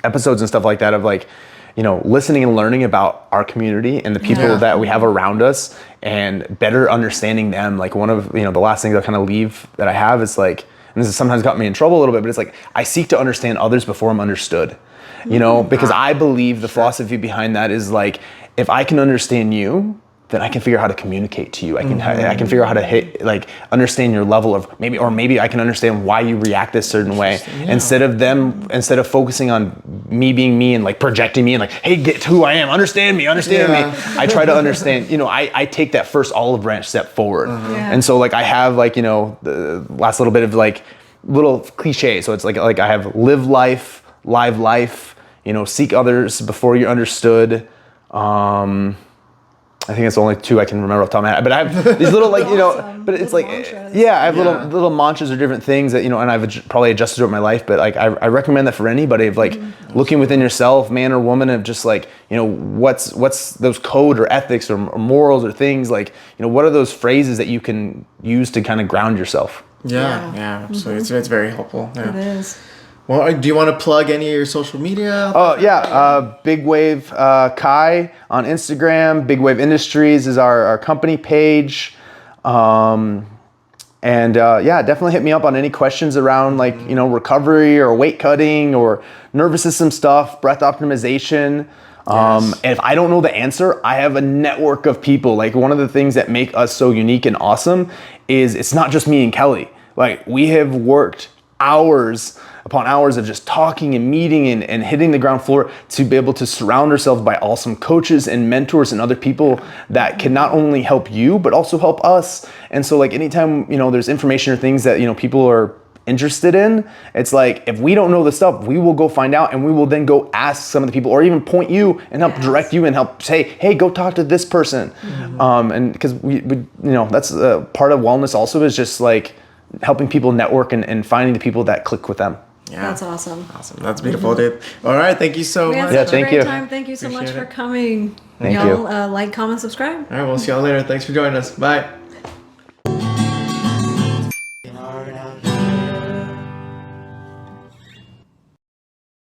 episodes and stuff like that of like, listening and learning about our community and the people that we have around us, and better understanding them. Like, one of, the last things I'll kind of leave that I have is like, and this has sometimes got me in trouble a little bit, but it's like, I seek to understand others before I'm understood, because I believe the philosophy behind that is like, if I can understand you, then I can figure out how to communicate to you. I can figure out how to understand your level of maybe I can understand why you react this certain way, instead of focusing on me being me and like projecting me and like, hey, get to who I am, understand me. I try to understand, I take that first olive branch step forward. And so like I have like, the last little bit of like little cliche. So it's like I have live life, live life, seek others before you're understood. I think it's the only two I can remember off the top of my head. But I have these little like, but it's like, mantras. I have little mantras or different things that, and I've probably adjusted throughout my life. But like, I recommend that for anybody of like looking within yourself, man or woman, of just like, what's those code or ethics or morals or things like, what are those phrases that you can use to kind of ground yourself? Yeah. So it's very helpful. Yeah. It is. Well, do you want to plug any of your social media? Big Wave Kai on Instagram. Big Wave Industries is our company page. Definitely hit me up on any questions around like, recovery or weight cutting or nervous system stuff, breath optimization. And if I don't know the answer, I have a network of people. Like, one of the things that make us so unique and awesome is it's not just me and Kelly. Like, we have worked hours upon hours of just talking and meeting and hitting the ground floor to be able to surround ourselves by awesome coaches and mentors and other people that can not only help you, but also help us. And so like, anytime, there's information or things that, people are interested in, it's like, if we don't know the stuff, we will go find out, and we will then go ask some of the people, or even point you and help direct you and help say, hey, go talk to this person. And because we that's part of wellness also, is just like helping people network and finding the people that click with them. Yeah. That's awesome. That's beautiful, dude. All right, thank you so much. We had such a thank great you. time. Thank you so Appreciate much for it. coming. Thank y'all, you. like, comment, subscribe. All right, we'll see y'all later. Thanks for joining us. Bye.